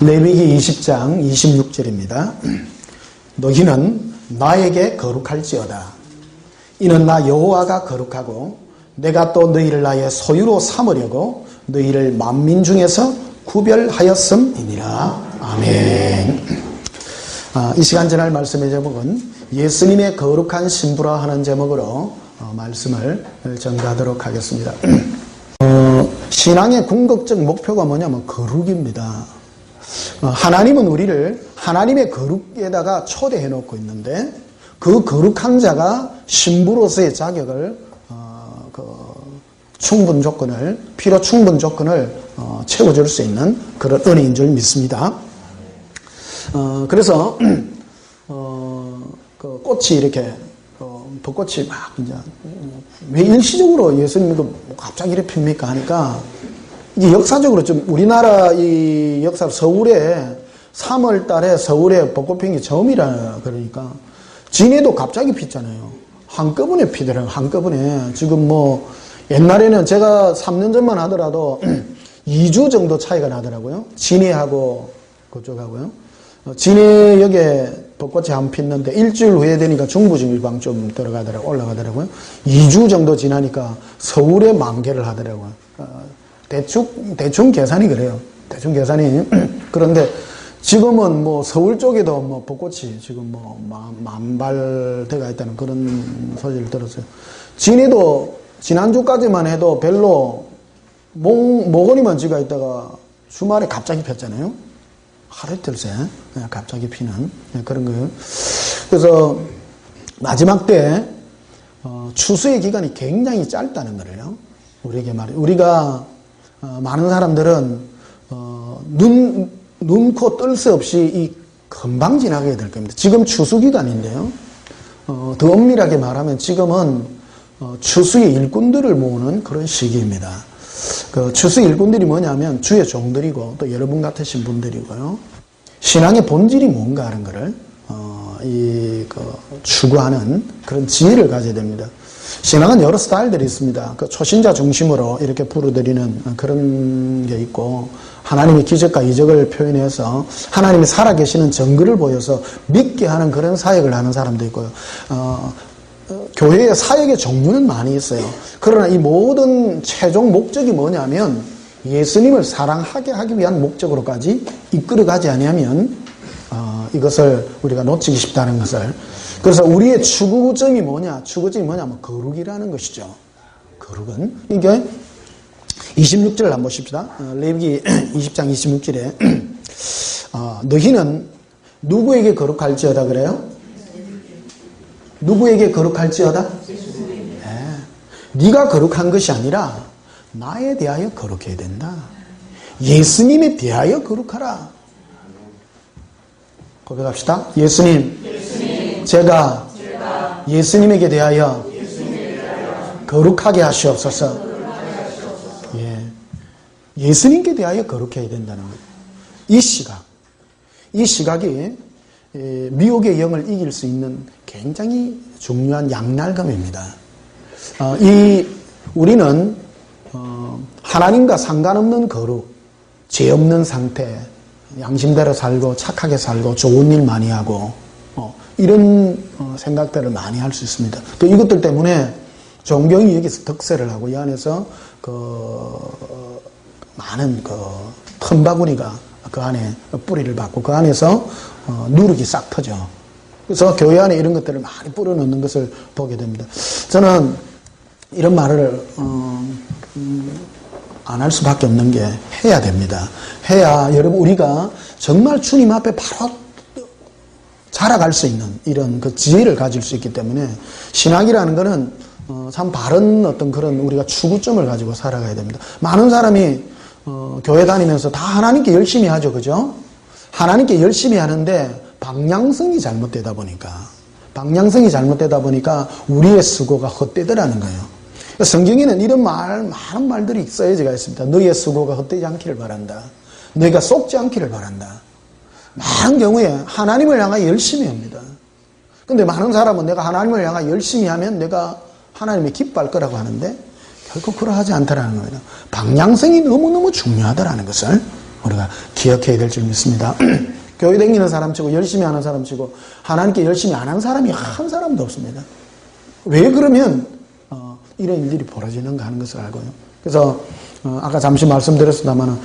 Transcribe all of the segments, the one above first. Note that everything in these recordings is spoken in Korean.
레위기 20장 26절입니다. 너희는 나에게 거룩할지어다. 이는 나 여호와가 거룩하고 내가 또 너희를 나의 소유로 삼으려고 너희를 만민 중에서 구별하였음이니라. 아멘. 이 시간 전할 말씀의 제목은 예수님의 거룩한 신부라 하는 제목으로 말씀을 전가하도록 하겠습니다. 신앙의 궁극적 목표가 뭐냐면 거룩입니다. 하나님은 우리를 하나님의 거룩에다가 초대해 놓고 있는데 그 거룩한 자가 신부로서의 자격을 충분 조건을 필요 충분 조건을 채워줄 수 있는 그런 은혜인 줄 믿습니다. 그래서 그 꽃이 이렇게 벚꽃이 막 이제 왜 일시적으로 예수님도 갑자기 이렇게 핍니까 하니까 이게 역사적으로 좀 우리나라 이 역사 서울에 3월 달에 서울에 벚꽃 핀 게 처음이라 그러니까 진해도 갑자기 피잖아요. 한꺼번에 피더라고요. 한꺼번에. 지금 뭐 옛날에는 제가 3년 전만 하더라도 2주 정도 차이가 나더라고요. 진해하고 그쪽하고요. 진해역에 벚꽃이 한 폈는데 일주일 후에 되니까 중부지밀방 좀 올라가더라고요. 2주 정도 지나니까 서울에 만개를 하더라고요. 대충 계산이 그래요. 대충 계산이. 그런데 지금은 뭐 서울 쪽에도 뭐 벚꽃이 지금 뭐 만발대가 있다는 그런 소식을 들었어요. 진해도 지난주까지만 해도 별로 모거니 먼지가 있다가 주말에 갑자기 폈잖아요. 하루 이틀 새 갑자기 피는 그런 거예요. 그래서 마지막 때 추수의 기간이 굉장히 짧다는 거예요. 우리에게 말이에요. 우리가 많은 사람들은 눈, 코, 뜰 새 없이 이 금방 지나게 될 겁니다. 지금 추수 기간인데요. 더 엄밀하게 말하면 지금은 추수의 일꾼들을 모으는 그런 시기입니다. 그 추수 일꾼들이 뭐냐면 주의 종들이고 또 여러분 같으신 분들이고요. 신앙의 본질이 뭔가 하는 거를 추구하는 그런 지혜를 가져야 됩니다. 신앙은 여러 스타일들이 있습니다. 그 초신자 중심으로 이렇게 부르드리는 그런 게 있고 하나님의 기적과 이적을 표현해서 하나님이 살아계시는 증거를 보여서 믿게 하는 그런 사역을 하는 사람도 있고요. 교회의 사역의 종류는 많이 있어요. 그러나 이 모든 최종 목적이 뭐냐면 예수님을 사랑하게 하기 위한 목적으로까지 이끌어가지 않으면 이것을 우리가 놓치기 쉽다는 것을. 그래서 우리의 추구점이 뭐냐면 거룩이라는 것이죠. 거룩은 이게 26절을 한번 보십시다. 레위기 20장 26절에 너희는 누구에게 거룩할지어다 그래요? 누구에게 거룩할지어다? 네. 네가 거룩한 것이 아니라 나에 대하여 거룩해야 된다. 예수님에 대하여 거룩하라. 고백합시다. 예수님. 제가 예수님에게 대하여 거룩하게 하시옵소서. 예수님께 대하여 거룩해야 된다는 거예요. 이 시각이 미혹의 영을 이길 수 있는 굉장히 중요한 양날검입니다. 우리는 하나님과 상관없는 거룩, 죄 없는 상태, 양심대로 살고 착하게 살고 좋은 일 많이 하고 이런 생각들을 많이 할 수 있습니다. 또 이것들 때문에 종교인이 여기서 득세를 하고 이 안에서 많은 틈바구니가 그 안에 뿌리를 받고 그 안에서 누룩이 싹 터져. 그래서 교회 안에 이런 것들을 많이 뿌려놓는 것을 보게 됩니다. 저는 이런 말을 안 할 수밖에 없는 게 해야 됩니다. 해야 여러분 우리가 정말 주님 앞에 바로 자라갈 수 있는 이런 그 지혜를 가질 수 있기 때문에 신학이라는 거는 참 바른 어떤 그런 우리가 추구점을 가지고 살아가야 됩니다. 많은 사람이 교회 다니면서 다 하나님께 열심히 하죠. 그죠? 하나님께 열심히 하는데 방향성이 잘못되다 보니까 우리의 수고가 헛되더라는 거예요. 성경에는 이런 많은 말들이 써야지가 있습니다. 너희의 수고가 헛되지 않기를 바란다. 너희가 속지 않기를 바란다. 많은 경우에 하나님을 향하여 열심히 합니다. 근데 많은 사람은 내가 하나님을 향하여 열심히 하면 내가 하나님이 기뻐할 거라고 하는데 결코 그러하지 않다라는 겁니다. 방향성이 너무너무 중요하다라는 것을 우리가 기억해야 될 줄 믿습니다. 교회 다니는 사람 치고 열심히 하는 사람 치고 하나님께 열심히 안 한 사람이 한 사람도 없습니다. 왜 그러면 이런 일들이 벌어지는가 하는 것을 알고요. 그래서 아까 잠시 말씀드렸습니다만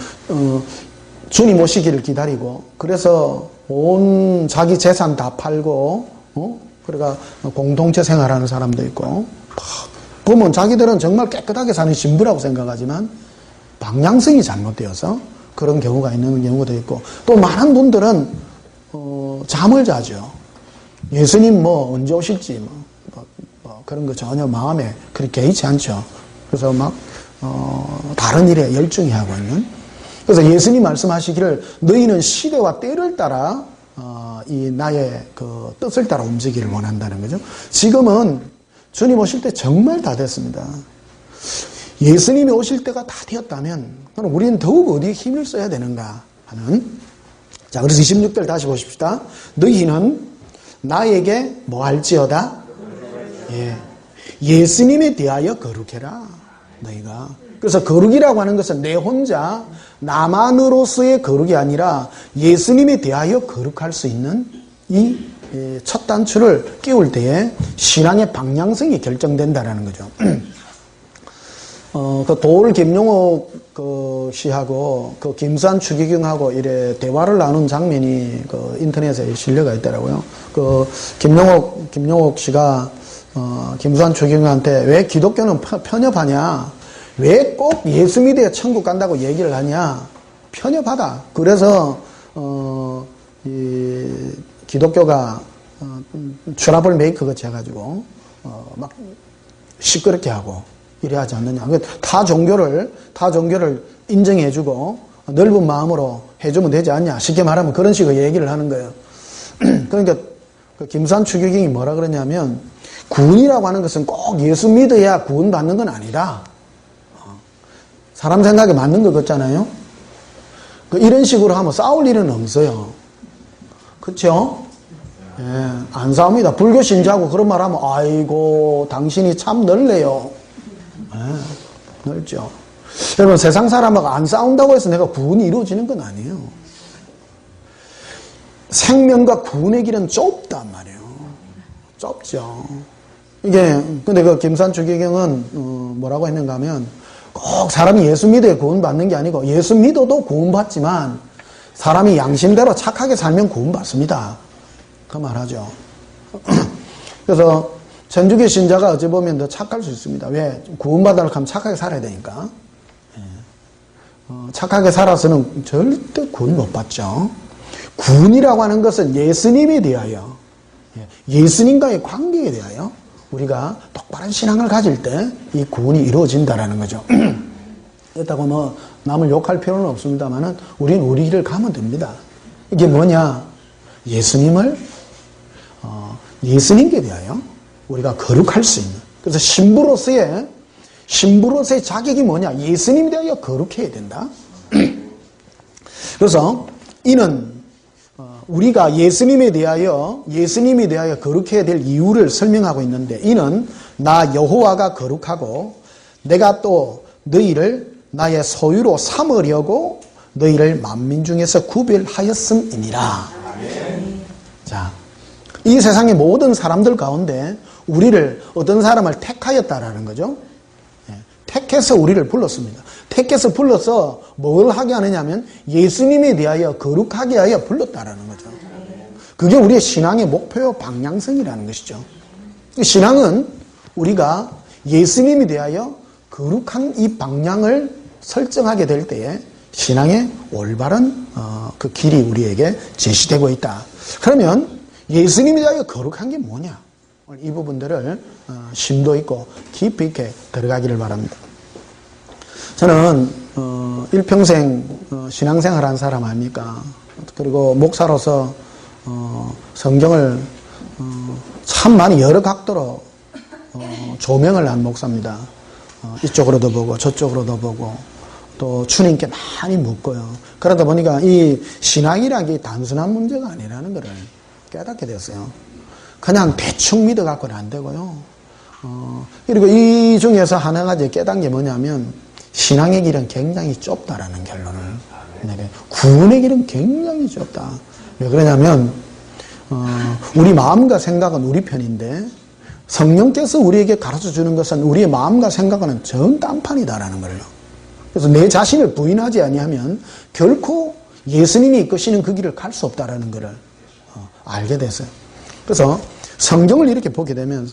주님 오시기를 기다리고 그래서 온 자기 재산 다 팔고 그러니까 공동체 생활하는 사람도 있고 보면 자기들은 정말 깨끗하게 사는 신부라고 생각하지만 방향성이 잘못되어서 그런 경우가 있는 경우도 있고 또 많은 분들은 잠을 자죠. 예수님 뭐 언제 오실지 그런 거 전혀 마음에 그렇게 개의치 않죠. 그래서 막 다른 일에 열중히 하고 있는. 그래서 예수님 말씀하시기를 너희는 시대와 때를 따라 이 나의 그 뜻을 따라 움직이기를 원한다는 거죠. 지금은 주님 오실 때 정말 다 됐습니다. 예수님이 오실 때가 다 되었다면 그럼 우리는 더욱 어디에 힘을 써야 되는가 하는. 자, 그래서 26절 다시 보십시다. 너희는 나에게 뭐 할지어다? 예수님에 대하여 거룩해라. 너희가. 그래서 거룩이라고 하는 것은 내 혼자 나만으로서의 거룩이 아니라 예수님에 대하여 거룩할 수 있는 이 첫 단추를 끼울 때에 신앙의 방향성이 결정된다라는 거죠. 그 도울 김용옥 그 씨하고 그 김수환 추기경하고 이래 대화를 나눈 장면이 그 인터넷에 실려가 있더라고요. 그 김용옥 씨가 김수환 추기경한테 왜 기독교는 편협하냐? 왜 꼭 예수 믿어야 천국 간다고 얘기를 하냐? 편협하다. 그래서 이 기독교가 트러블 메이커 같이 해가지고 막 시끄럽게 하고 이래 하지 않느냐. 타 종교를 인정해주고 넓은 마음으로 해주면 되지 않냐. 쉽게 말하면 그런 식으로 얘기를 하는 거예요. 그러니까 그 김수환 추기경이 뭐라 그러냐면 구원이라고 하는 것은 꼭 예수 믿어야 구원받는 건 아니다. 사람 생각에 맞는 것 같잖아요. 이런 식으로 하면 싸울 일은 없어요. 그렇죠? 예, 안 싸웁니다. 불교 신자하고 그런 말 하면 아이고 당신이 참 넓네요. 예, 넓죠. 여러분 세상 사람하고 안 싸운다고 해서 내가 구원이 이루어지는 건 아니에요. 생명과 구원의 길은 좁단 말이에요. 좁죠. 이게 근데 그 김수환 추기경은 뭐라고 했는가 하면 꼭 사람이 예수 믿어야 구원받는 게 아니고 예수 믿어도 구원받지만 사람이 양심대로 착하게 살면 구원받습니다. 그 말하죠. 그래서 천주교 신자가 어찌 보면 더 착할 수 있습니다. 왜? 구원받으려고 하면 착하게 살아야 되니까. 착하게 살아서는 절대 구원 못 받죠. 구원이라고 하는 것은 예수님에 대하여 예수님과의 관계에 대하여 우리가 똑바른 신앙을 가질 때 이 구원이 이루어진다라는 거죠. 그렇다고 뭐 남을 욕할 필요는 없습니다만은 우리는 우리 길을 가면 됩니다. 이게 뭐냐? 예수님을 예수님께 대하여 우리가 거룩할 수 있는. 그래서 신부로서의 자격이 뭐냐? 예수님에 대하여 거룩해야 된다. 그래서 이는 우리가 예수님에 대하여 거룩해야 될 이유를 설명하고 있는데 이는 나 여호와가 거룩하고 내가 또 너희를 나의 소유로 삼으려고 너희를 만민 중에서 구별하였음이니라. 자, 이 세상의 모든 사람들 가운데 우리를 어떤 사람을 택하였다라는 거죠. 택해서 우리를 불렀습니다. 택해서 불러서 뭘 하게 하느냐면 예수님에 대하여 거룩하게 하여 불렀다라는 거죠. 그게 우리의 신앙의 목표 방향성이라는 것이죠. 신앙은 우리가 예수님에 대하여 거룩한 이 방향을 설정하게 될 때에 신앙의 올바른 그 길이 우리에게 제시되고 있다. 그러면 예수님에 대하여 거룩한 게 뭐냐? 이 부분들을 심도 있고 깊이 있게 들어가기를 바랍니다. 저는 일평생 신앙생활한 사람 아닙니까? 그리고 목사로서 성경을 참 많이 여러 각도로 조명을 한 목사입니다. 이쪽으로도 보고 저쪽으로도 보고 또 주님께 많이 묻고요. 그러다 보니까 이 신앙이라는 게 단순한 문제가 아니라는 것을 깨닫게 됐어요. 그냥 대충 믿어갖고는 안 되고요. 그리고 이 중에서 하나 가지 깨닫는 게 뭐냐면 신앙의 길은 굉장히 좁다라는 결론을 구원의 길은 굉장히 좁다. 왜 그러냐면 우리 마음과 생각은 우리 편인데 성령께서 우리에게 가르쳐주는 것은 우리의 마음과 생각은 정 딴판이다라는 거예요. 그래서 내 자신을 부인하지 아니하면 결코 예수님이 이끄시는 그 길을 갈 수 없다라는 것을 알게 됐어요. 그래서 성경을 이렇게 보게 되면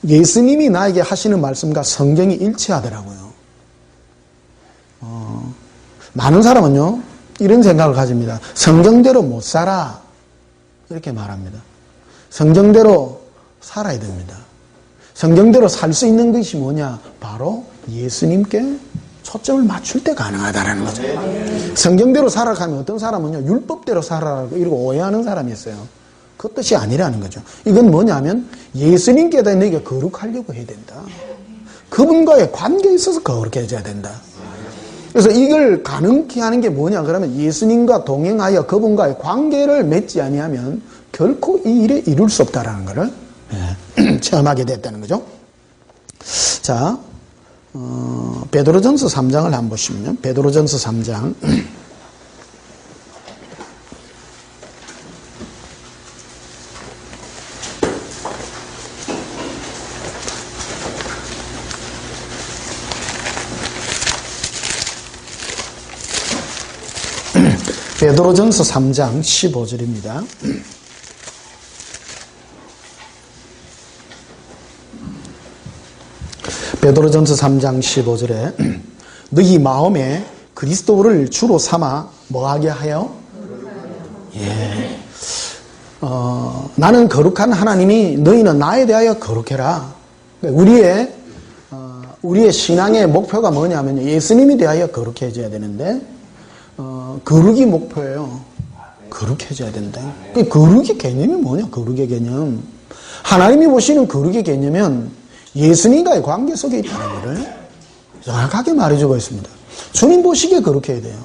예수님이 나에게 하시는 말씀과 성경이 일치하더라고요. 많은 사람은요 이런 생각을 가집니다. 성경대로 못 살아 이렇게 말합니다. 성경대로 살아야 됩니다. 성경대로 살 수 있는 것이 뭐냐? 바로 예수님께 초점을 맞출 때 가능하다는 거죠. 성경대로 살아가면 어떤 사람은요 율법대로 살아라고 이러고 오해하는 사람이 있어요. 그 뜻이 아니라는 거죠. 이건 뭐냐면 예수님께다 너에게 거룩하려고 해야 된다. 그분과의 관계에 있어서 거룩해져야 된다. 그래서 이걸 가능케 하는 게 뭐냐 그러면 예수님과 동행하여 그분과의 관계를 맺지 아니하면 결코 이 일에 이룰 수 없다라는 것을 체험하게 됐다는 거죠. 자, 베드로전서 3장을 한번 보시면요. 베드로전서 3장. 베드로전서 3장 15절입니다. 베드로전서 3장 15절에 너희 마음에 그리스도를 주로 삼아 뭐하게 하여? 예. 나는 거룩한 하나님이 너희는 나에 대하여 거룩해라. 우리의 신앙의 목표가 뭐냐면 예수님에 대하여 거룩해져야 되는데 거룩이 목표예요. 거룩해져야 된다. 거룩의 개념이 뭐냐? 거룩의 개념. 하나님이 보시는 거룩의 개념은 예수님과의 관계 속에 있다는 것을 정확하게 말해주고 있습니다. 주님 보시기에 거룩해야 돼요.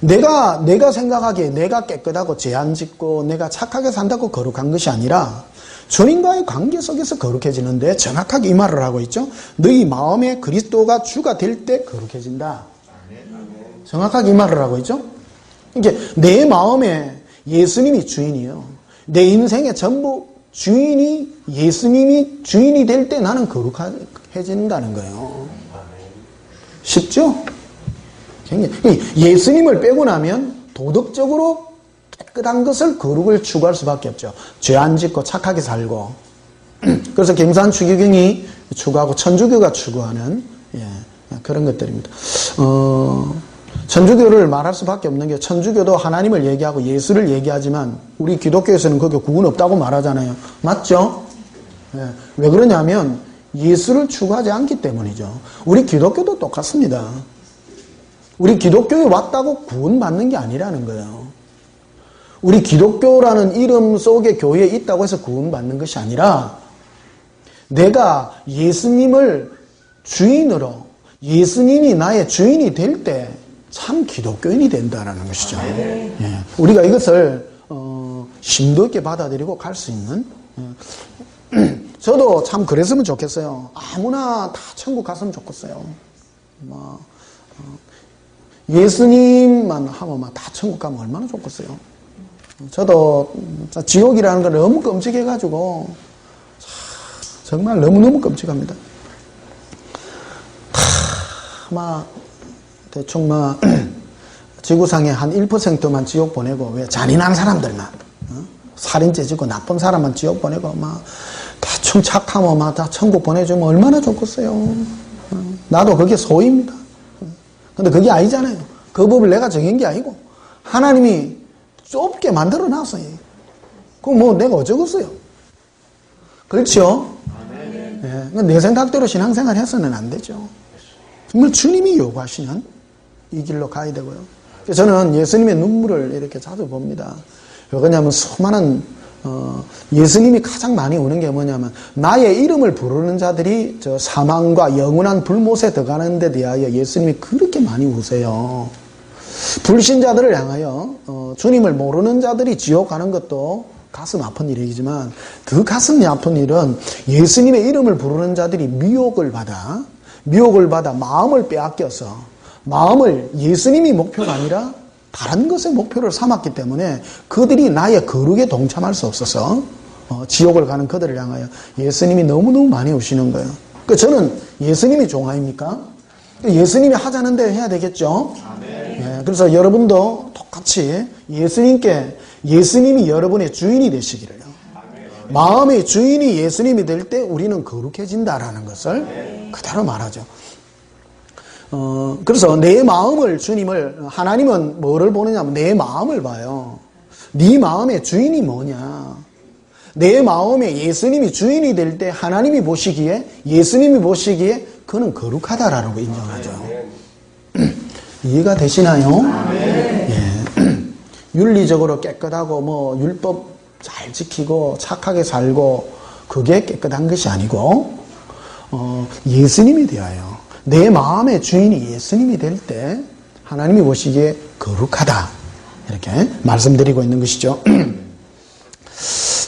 내가 생각하기에 내가 깨끗하고 죄 안 짓고 내가 착하게 산다고 거룩한 것이 아니라 주님과의 관계 속에서 거룩해지는데 정확하게 이 말을 하고 있죠. 너희 마음에 그리스도가 주가 될 때 거룩해진다. 정확하게 이 말을 하고 있죠. 이게 내 마음에 예수님이 주인이에요. 내 인생의 전부 주인이 예수님이 주인이 될 때 나는 거룩해진다는 거예요. 쉽죠? 예수님을 빼고 나면 도덕적으로 깨끗한 것을 거룩을 추구할 수밖에 없죠. 죄 안 짓고 착하게 살고. 그래서 경산 추기경이 추구하고 천주교가 추구하는 그런 것들입니다. 천주교를 말할 수밖에 없는 게 천주교도 하나님을 얘기하고 예수를 얘기하지만 우리 기독교에서는 그게 구분 없다고 말하잖아요. 맞죠? 왜 그러냐면 예수를 추구하지 않기 때문이죠. 우리 기독교도 똑같습니다. 우리 기독교에 왔다고 구원받는 게 아니라는 거예요. 우리 기독교라는 이름 속에 교회에 있다고 해서 구원받는 것이 아니라 내가 예수님을 주인으로 예수님이 나의 주인이 될 때 참 기독교인이 된다는 것이죠. 우리가 이것을 심도 있게 받아들이고 갈 수 있는 저도 참 그랬으면 좋겠어요. 아무나 다 천국 갔으면 좋겠어요. 예수님만 하면 다 천국 가면 얼마나 좋겠어요. 저도 지옥이라는 걸 너무 끔찍해가지고 정말 너무너무 끔찍합니다. 대충 지구상에 한 1%만 지옥 보내고 왜 잔인한 사람들만 살인죄 짓고 나쁜 사람만 지옥 보내고 대충 착하면 다 천국 보내주면 얼마나 좋겠어요. 나도 그게 소입니다. 근데 그게 아니잖아요. 그 법을 내가 정한 게 아니고 하나님이 좁게 만들어 놨어요. 그럼 내가 어쩌겠어요. 그렇죠? 내 생각대로 신앙생활 해서는 안 되죠. 정말 주님이 요구하시는 이 길로 가야 되고요. 그래서 저는 예수님의 눈물을 이렇게 자주 봅니다. 왜 그러냐면 수많은 예수님이 가장 많이 우는 게 뭐냐면 나의 이름을 부르는 자들이 저 사망과 영원한 불못에 들어가는 데 대하여 예수님이 그렇게 많이 우세요. 불신자들을 향하여 주님을 모르는 자들이 지옥 가는 것도 가슴 아픈 일이지만 그 가슴이 아픈 일은 예수님의 이름을 부르는 자들이 미혹을 받아 마음을 빼앗겨서 마음을 예수님이 목표가 아니라 다른 것에 목표를 삼았기 때문에 그들이 나의 거룩에 동참할 수 없어서 지옥을 가는 그들을 향하여 예수님이 너무너무 많이 오시는 거예요. 저는 예수님이 종아입니까? 예수님이 하자는 대로 해야 되겠죠? 예, 그래서 여러분도 똑같이 예수님이 여러분의 주인이 되시기를요. 마음의 주인이 예수님이 될 때 우리는 거룩해진다라는 것을 그대로 말하죠. 그래서 내 마음을 하나님은 뭐를 보느냐면 내 마음을 봐요. 네 마음의 주인이 뭐냐. 내 마음에 예수님이 주인이 될 때 하나님이 보시기에 예수님이 보시기에 그는 거룩하다라고 인정하죠. 이해가 되시나요? 예. 윤리적으로 깨끗하고 율법 잘 지키고 착하게 살고 그게 깨끗한 것이 아니고 예수님이 되어요. 내 마음의 주인이 예수님이 될 때 하나님이 보시기에 거룩하다 이렇게 말씀드리고 있는 것이죠.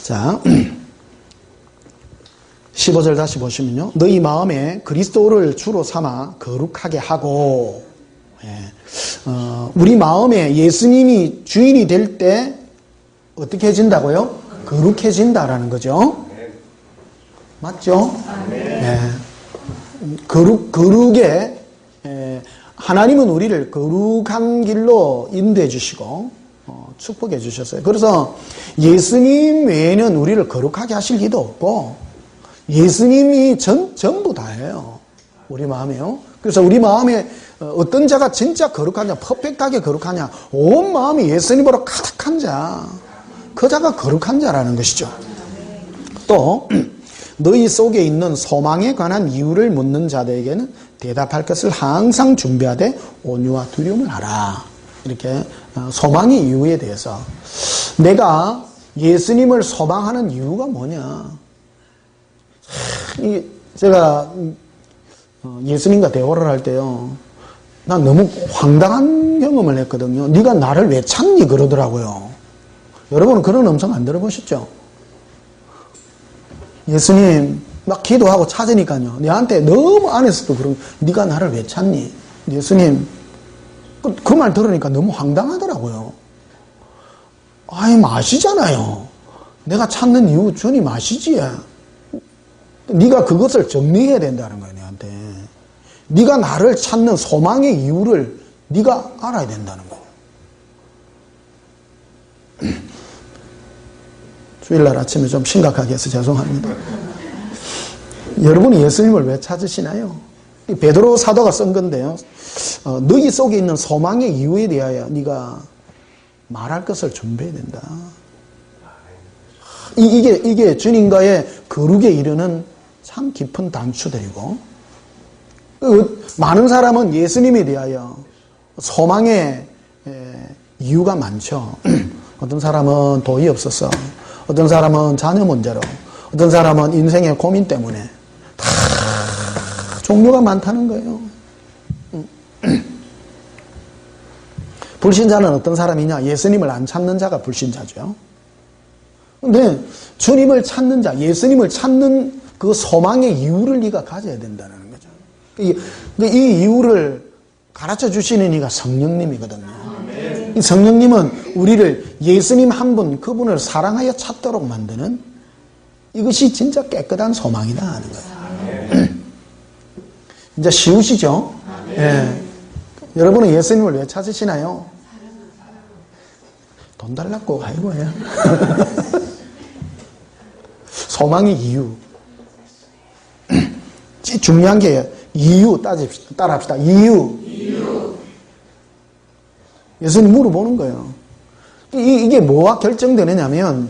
자, 15절 다시 보시면요. 너희 마음에 그리스도를 주로 삼아 거룩하게 하고 우리 마음에 예수님이 주인이 될 때 어떻게 해진다고요? 거룩해진다라는 거죠. 맞죠? 네. 거룩에 하나님은 우리를 거룩한 길로 인도해 주시고 축복해 주셨어요. 그래서 예수님 외에는 우리를 거룩하게 하실 리도 없고 예수님이 전부 다예요. 우리 마음에요. 그래서 우리 마음에 어떤 자가 진짜 거룩하냐, 퍼펙트하게 거룩하냐, 온 마음이 예수님으로 가득한 자, 그 자가 거룩한 자라는 것이죠. 또 너희 속에 있는 소망에 관한 이유를 묻는 자들에게는 대답할 것을 항상 준비하되 온유와 두려움을 하라. 이렇게 소망의 이유에 대해서 내가 예수님을 소망하는 이유가 뭐냐. 제가 예수님과 대화를 할 때요, 난 너무 황당한 경험을 했거든요. 네가 나를 왜 찾니? 그러더라고요. 여러분은 그런 음성 안 들어보셨죠? 예수님 막 기도하고 찾으니까요, 내한테 너무 안에서도 그런, 네가 나를 왜 찾니? 예수님, 그 말 들으니까 너무 황당하더라고요. 아시잖아요. 내가 찾는 이유 주님 아시지? 네가 그것을 정리해야 된다는 거예요, 내한테. 네가 나를 찾는 소망의 이유를 네가 알아야 된다는 거예요. 주일날 아침에 좀 심각하게 해서 죄송합니다. 여러분이 예수님을 왜 찾으시나요? 베드로 사도가 쓴 건데요. 너희 속에 있는 소망의 이유에 대하여 네가 말할 것을 준비해야 된다. 이게 주님과의 거룩에 이르는 참 깊은 단추들이고, 많은 사람은 예수님에 대하여 소망의 이유가 많죠. 어떤 사람은 돈이 없어서, 어떤 사람은 자녀 문제로, 어떤 사람은 인생의 고민 때문에, 다 종류가 많다는 거예요. 불신자는 어떤 사람이냐? 예수님을 안 찾는 자가 불신자죠. 근데 주님을 찾는 자, 예수님을 찾는 그 소망의 이유를 네가 가져야 된다는 거죠. 이 이유를 가르쳐 주시는 이가 성령님이거든요. 이 성령님은 우리를 예수님 한 분, 그분을 사랑하여 찾도록 만드는, 이것이 진짜 깨끗한 소망이다 하는 거예요. 이제 쉬우시죠? 예. 여러분은 예수님을 왜 찾으시나요? 돈 달라고 아이고 해요. 소망의 이유. 제일 중요한 게 이유 따라합시다. 이유. 예수님 물어보는 거예요. 이게 뭐와 결정되느냐면,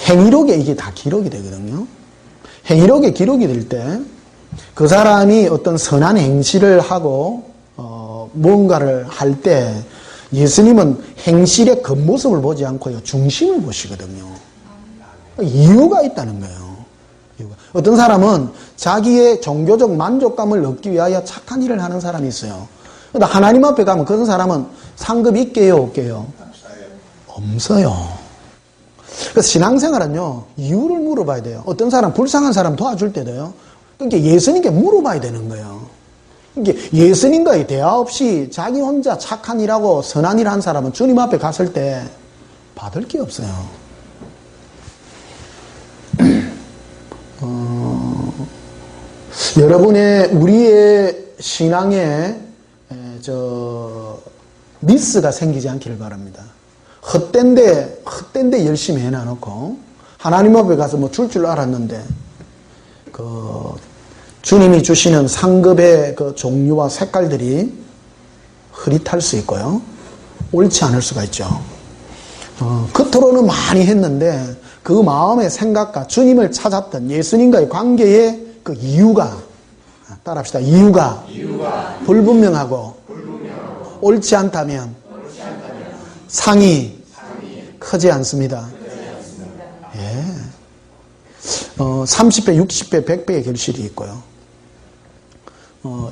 행위록에 이게 다 기록이 되거든요. 행위록에 기록이 될 때, 그 사람이 어떤 선한 행실을 하고, 뭔가를 할 때, 예수님은 행실의 겉모습을 보지 않고요, 중심을 보시거든요. 이유가 있다는 거예요. 어떤 사람은 자기의 종교적 만족감을 얻기 위하여 착한 일을 하는 사람이 있어요. 근데 하나님 앞에 가면 그런 사람은 상급 있게요, 없게요? 없어요. 그래서 신앙생활은요, 이유를 물어봐야 돼요. 어떤 사람, 불쌍한 사람 도와줄 때도요, 그러니까 예수님께 물어봐야 되는 거예요. 그러니까 예수님과의 대화 없이 자기 혼자 착한 일하고 선한 일 한 사람은 주님 앞에 갔을 때 받을 게 없어요. 우리의 신앙에 미스가 생기지 않기를 바랍니다. 헛된데 열심히 해놔놓고 하나님 앞에 가서 뭐 줄 알았는데 주님이 주시는 상급의 그 종류와 색깔들이 흐릿할 수 있고요. 옳지 않을 수가 있죠. 겉으로는 많이 했는데 그 마음의 생각과 주님을 찾았던 예수님과의 관계의 그 이유가 따라합시다. 이유가 불분명하고 옳지 않다면 상이 크지 않습니다. 예. 30배, 60배, 100배의 결실이 있고요.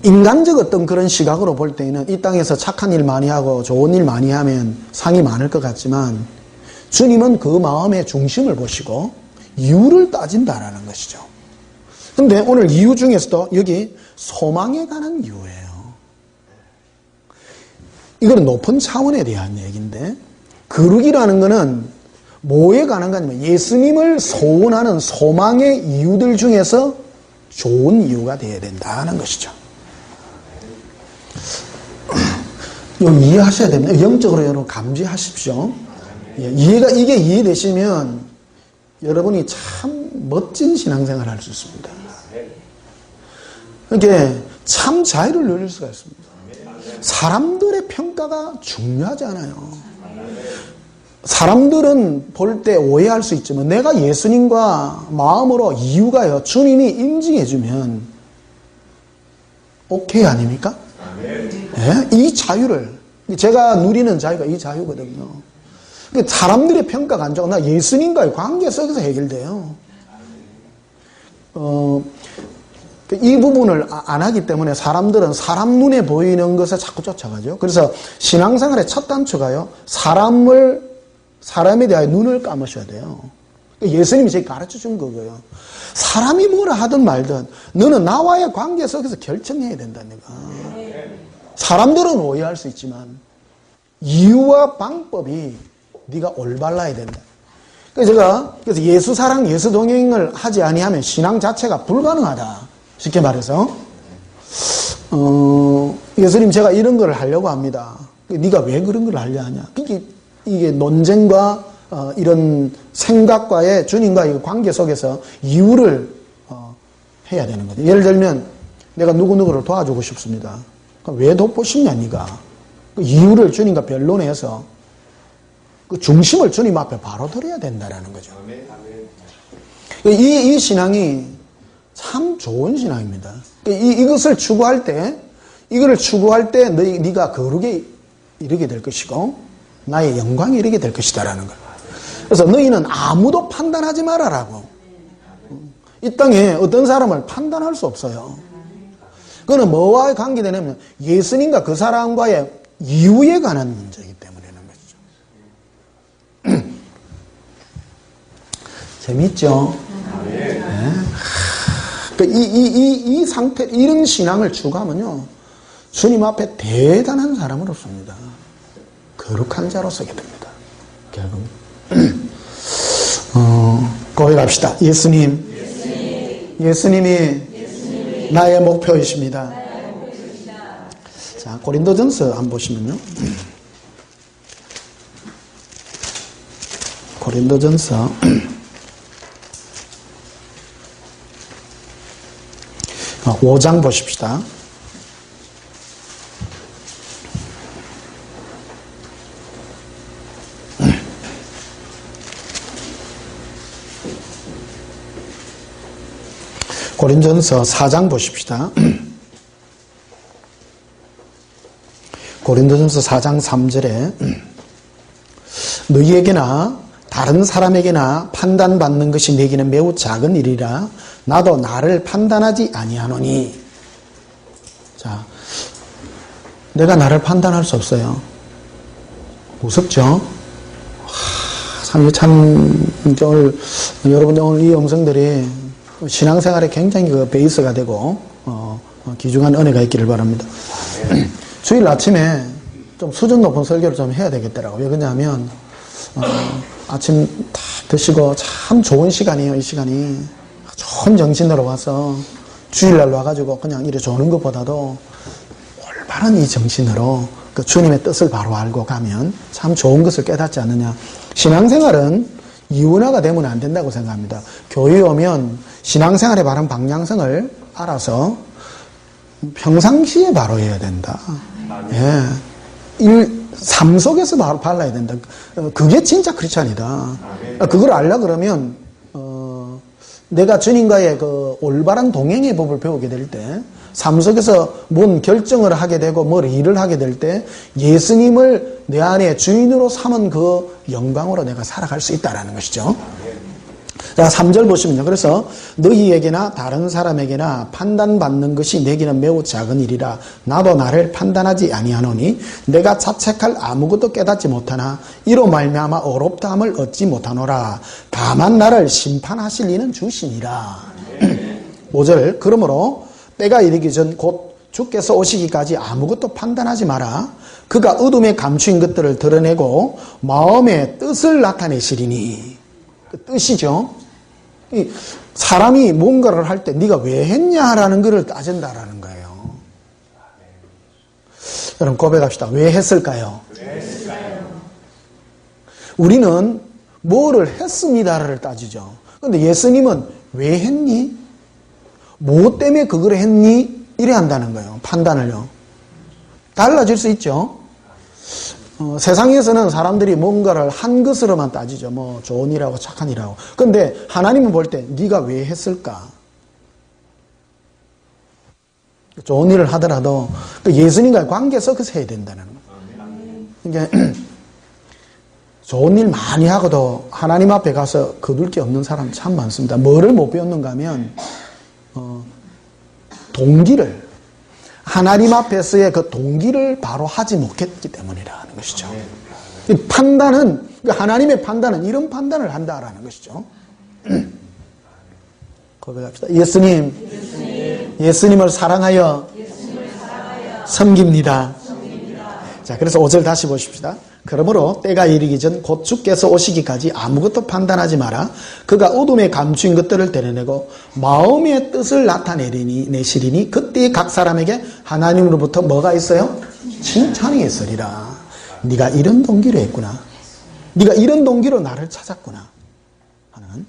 인간적 어떤 그런 시각으로 볼 때에는 이 땅에서 착한 일 많이 하고 좋은 일 많이 하면 상이 많을 것 같지만 주님은 그 마음의 중심을 보시고 이유를 따진다라는 것이죠. 그런데 오늘 이유 중에서도 여기 소망에 관한 이유예요. 이거는 높은 차원에 대한 얘기인데 거룩이라는 것은 뭐에 관한 거냐면 예수님을 소원하는 소망의 이유들 중에서 좋은 이유가 되어야 된다는 것이죠. 이해하셔야 됩니다. 영적으로 여러분 감지하십시오. 이게 이해되시면 여러분이 참 멋진 신앙생활을 할 수 있습니다. 그러니까 참 자유를 누릴 수가 있습니다. 사람들의 평가가 중요하지 않아요. 사람들은 볼 때 오해할 수 있지만 내가 예수님과 마음으로 이유가요. 주님이 인증해주면 오케이 아닙니까? 네? 이 자유를 제가 누리는 자유가 이 자유거든요. 사람들의 평가가 안 좋고 나 예수님과의 관계 속에서 해결돼요. 이 부분을 안 하기 때문에 사람들은 사람 눈에 보이는 것에 자꾸 쫓아가죠. 그래서 신앙생활의 첫 단추가요. 사람에 대하여 눈을 감으셔야 돼요. 예수님이 제게 가르쳐 준 거고요. 사람이 뭐라 하든 말든 너는 나와의 관계 속에서 결정해야 된다. 내가. 사람들은 오해할 수 있지만 이유와 방법이 네가 올바라야 된다. 그래서 예수 사랑, 예수 동행을 하지 아니하면 신앙 자체가 불가능하다. 쉽게 말해서 예수님 제가 이런 걸 하려고 합니다. 네가 왜 그런 걸 하려 하냐. 이게 논쟁과 이런 생각과의 주님과의 관계 속에서 이유를 해야 되는 거죠. 예를 들면 내가 누구누구를 도와주고 싶습니다. 왜 돕고 싶냐 네가. 그 이유를 주님과 변론해서 그 중심을 주님 앞에 바로 드려야 된다라는 거죠. 이 신앙이 참 좋은 신앙입니다. 이것을 추구할 때 네가 거룩에 이르게 될 것이고 나의 영광에 이르게 될 것이다라는 걸. 그래서 너희는 아무도 판단하지 말아라고. 이 땅에 어떤 사람을 판단할 수 없어요. 그거는 뭐와의 관계되냐면 예수님과 그 사람과의 이유에 관한 문제이기 때문에는 것이죠. 재밌죠? 네. 이 상태, 이런 신앙을 추구하면요, 주님 앞에 대단한 사람으로 섭니다. 거룩한 자로 서게 됩니다. 결국. 고백합시다. 예수님이 나의 목표이십니다. 자, 고린도전서 한번 보시면요. 고린도전서 5장 보십시다. 고린도전서 4장 보십시다. 고린도전서 4장 3절에 너희에게나 다른 사람에게나 판단받는 것이 내게는 매우 작은 일이라 나도 나를 판단하지 아니하노니. 자, 내가 나를 판단할 수 없어요. 무섭죠? 참 여러분들 오늘 이 영성들이 신앙생활에 굉장히 그 베이스가 되고 귀중한 은혜가 있기를 바랍니다. 주일 아침에 좀 수준 높은 설교를 좀 해야 되겠더라고요. 왜 그러냐면 아침 다 드시고 참 좋은 시간이에요. 이 시간이 좋은 정신으로 와서 주일날 와가지고 그냥 이래 조는 것보다도 올바른 이 정신으로 그 주님의 뜻을 바로 알고 가면 참 좋은 것을 깨닫지 않느냐. 신앙생활은 이원화가 되면 안 된다고 생각합니다. 교회에 오면 신앙생활의 바른 방향성을 알아서 평상시에 바로 해야 된다. 예. 삶 속에서 바로 발라야 된다. 그게 진짜 크리스찬이다. 그걸 알려 그러면 내가 주님과의 그 올바른 동행의 법을 배우게 될 때, 삶 속에서 뭔 결정을 하게 되고 뭘 일을 하게 될 때 예수님을 내 안에 주인으로 삼은 그 영광으로 내가 살아갈 수 있다라는 것이죠. 자, 3절 보시면요. 그래서 너희에게나 다른 사람에게나 판단받는 것이 내게는 매우 작은 일이라. 나도 나를 판단하지 아니하노니 내가 자책할 아무것도 깨닫지 못하나 이로 말미암아 어렵다함을 얻지 못하노라. 다만 나를 심판하실 이는 주시니라. 5절 그러므로 때가 이르기 전 곧 주께서 오시기까지 아무것도 판단하지 마라. 그가 어둠에 감추인 것들을 드러내고 마음의 뜻을 나타내시리니. 그 뜻이죠. 사람이 뭔가를 할 때 네가 왜 했냐라는 것을 따진다라는 거예요. 여러분 고백합시다. 왜 했을까요? 우리는 뭐를 했습니다를 따지죠. 그런데 예수님은 왜 했니? 뭐 때문에 그걸 했니? 이래 한다는 거예요. 판단을요. 달라질 수 있죠. 세상에서는 사람들이 뭔가를 한 것으로만 따지죠. 뭐 좋은 일하고 착한 일하고. 그런데 하나님은 볼 때 네가 왜 했을까? 좋은 일을 하더라도 예수님과의 관계 속에서 해야 된다는 거예요. 그러니까 좋은 일 많이 하고도 하나님 앞에 가서 거둘 게 없는 사람 참 많습니다. 뭐를 못 배웠는가 하면 동기를, 하나님 앞에서의 그 동기를 바로 하지 못했기 때문이라는 것이죠. 이 판단은, 하나님의 판단은 이런 판단을 한다라는 것이죠. 고백합시다. 예수님을 사랑하여 섬깁니다. 자, 그래서 5절 다시 보십시다. 그러므로 때가 이르기 전 곧 주께서 오시기까지 아무것도 판단하지 마라. 그가 어둠에 감추인 것들을 드러내고 마음의 뜻을 나타내시리니 그때 각 사람에게 하나님으로부터 뭐가 있어요? 칭찬이 있으리라. 네가 이런 동기로 했구나. 네가 이런 동기로 나를 찾았구나 하는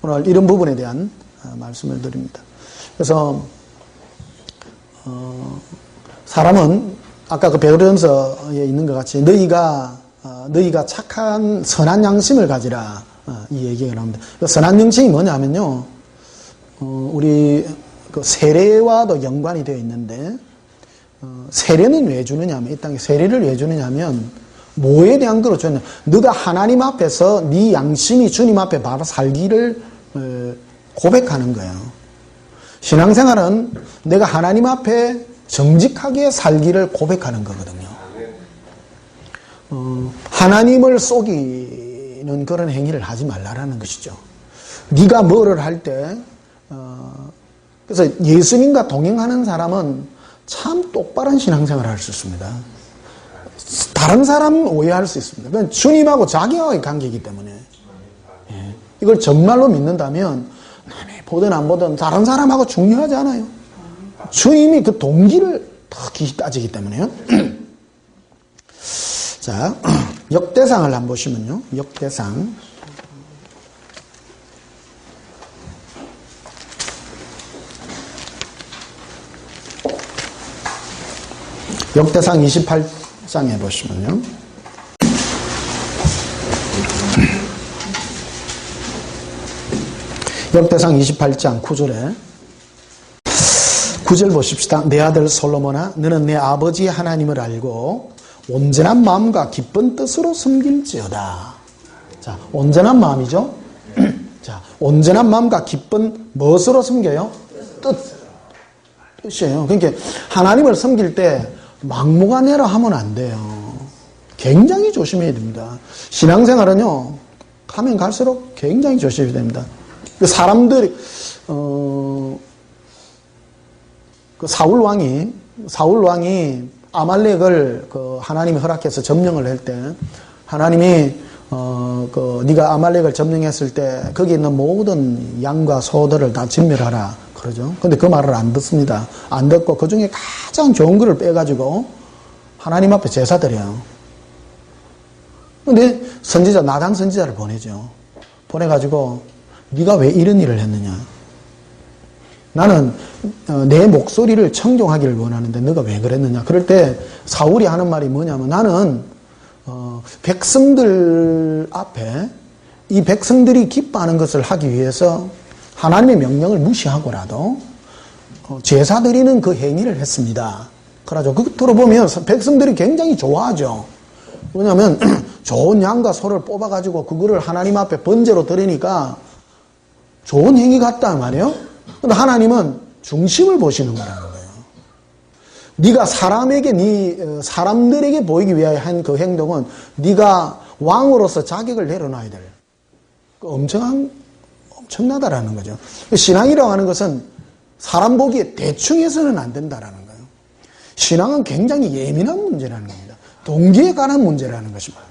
오늘 이런 부분에 대한 말씀을 드립니다. 그래서 사람은 아까 그 베드로전서에 있는 것 같이 너희가 착한 선한 양심을 가지라 이 얘기가 나옵니다. 선한 양심이 뭐냐면요, 우리 그 세례와도 연관이 되어 있는데 세례는 왜 주느냐면, 이 땅에 세례를 왜 주느냐면 뭐에 대한 거로 주느냐, 너가 하나님 앞에서 네 양심이 주님 앞에 바로 살기를 고백하는 거예요. 신앙생활은 내가 하나님 앞에 정직하게 살기를 고백하는 거거든요. 하나님을 속이는 그런 행위를 하지 말라라는 것이죠. 네가 뭐를 할 때, 그래서 예수님과 동행하는 사람은 참 똑바른 신앙생활을 할 수 있습니다. 다른 사람은 오해할 수 있습니다. 그건 주님하고 자기와의 관계이기 때문에. 이걸 정말로 믿는다면 남이 보든 안 보든 다른 사람하고 중요하지 않아요. 주님이 그 동기를 더 깊이 따지기 때문에요. 자, 역대상을 한번 보시면요. 역대상. 역대상 28장에 보시면요. 역대상 28장 9절에 9절 보십시다. 내 아들 솔로몬아, 너는 내 아버지 하나님을 알고 온전한 마음과 기쁜 뜻으로 섬길지어다. 자, 온전한 마음이죠. 자, 온전한 마음과 기쁜 무엇으로 섬겨요? 뜻이에요. 그러니까 하나님을 섬길 때 막무가내로 하면 안 돼요. 굉장히 조심해야 됩니다. 신앙생활은요, 가면 갈수록 굉장히 조심해야 됩니다. 그 사람들이, 그 사울 왕이 아말렉을 하나님이 허락해서 점령을 할 때, 하나님이, 네가 아말렉을 점령했을 때, 거기 있는 모든 양과 소들을 다 진멸하라. 그러죠. 근데 그 말을 안 듣습니다. 안 듣고 그 중에 가장 좋은 거를 빼가지고 하나님 앞에 제사 드려요. 근데 선지자, 나단 선지자를 보내죠. 보내가지고, 네가 왜 이런 일을 했느냐? 나는 내 목소리를 청종하기를 원하는데 너가 왜 그랬느냐? 그럴 때 사울이 하는 말이 뭐냐면 나는 백성들 앞에 이 백성들이 기뻐하는 것을 하기 위해서 하나님의 명령을 무시하고라도 제사 드리는 그 행위를 했습니다. 그러죠. 그 들어보면 백성들이 굉장히 좋아하죠. 왜냐하면 좋은 양과 소를 뽑아가지고 그거를 하나님 앞에 번제로 드리니까 좋은 행위 같다 말이에요. 근데 하나님은 중심을 보시는 거라는 거예요. 네가 사람들에게 보이기 위하여 한 그 행동은 네가 왕으로서 자격을 내려놔야 될 엄청나다라는 거죠. 신앙이라고 하는 것은 사람 보기에 대충 해서는 안 된다라는 거예요. 신앙은 굉장히 예민한 문제라는 겁니다. 동기에 관한 문제라는 것입니다.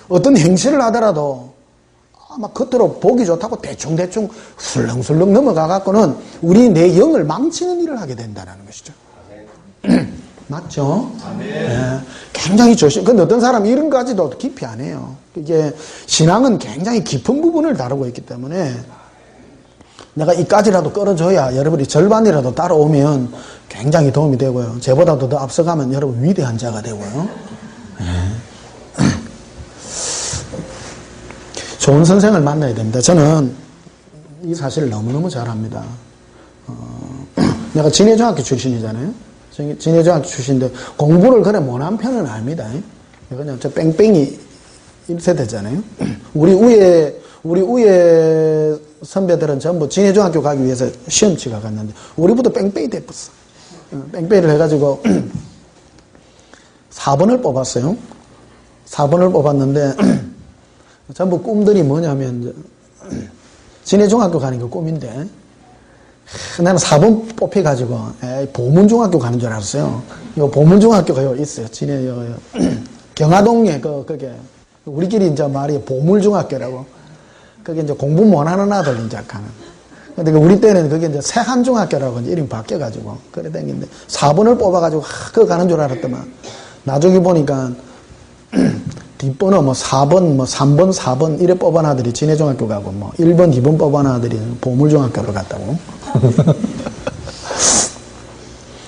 어떤 행실을 하더라도 막 겉으로 보기 좋다고 대충대충 술렁술렁 넘어가갖고는 우리 내 영을 망치는 일을 하게 된다는 것이죠. 맞죠? 네. 굉장히 근데 어떤 사람이 이런 까지도 깊이 안 해요. 이게 신앙은 굉장히 깊은 부분을 다루고 있기 때문에 내가 이까지라도 끌어줘야 여러분이 절반이라도 따라오면 굉장히 도움이 되고요. 저보다도 더 앞서가면 여러분 위대한 자가 되고요. 네. 좋은 선생을 만나야 됩니다. 저는 이 사실을 너무너무 잘 압니다. 내가 진해중학교 출신이잖아요. 진해중학교 출신인데 공부를 그래 못한 편은 아닙니다. 그냥 저 뺑뺑이 1세대잖아요. 우리 위에 선배들은 전부 진해중학교 가기 위해서 시험치가 갔는데 우리부터 뺑뺑이 됐었어. 뺑뺑이를 해가지고 4번을 뽑았어요. 4번을 뽑았는데 전부 꿈들이 뭐냐면 진해중학교 가는 게 꿈인데 나는 4번 뽑혀가지고 보문중학교 가는 줄 알았어요. 요 보문중학교가 있어요. 진해 경화동에 그게 우리끼리 이제 말이 보물중학교라고. 그게 이제 공부 못하는 아들 이제 가는. 근데 우리 때는 그게 이제 세한중학교라고 이제 이름 바뀌어가지고 그래 댕긴데 4번을 뽑아가지고 그거 가는 줄 알았더만 나중에 보니까 뒷번호 4번, 3번, 4번 이래 뽑은 아들이 진해중학교 가고 1번, 2번 뽑은 아들이 보물중학교를 갔다고.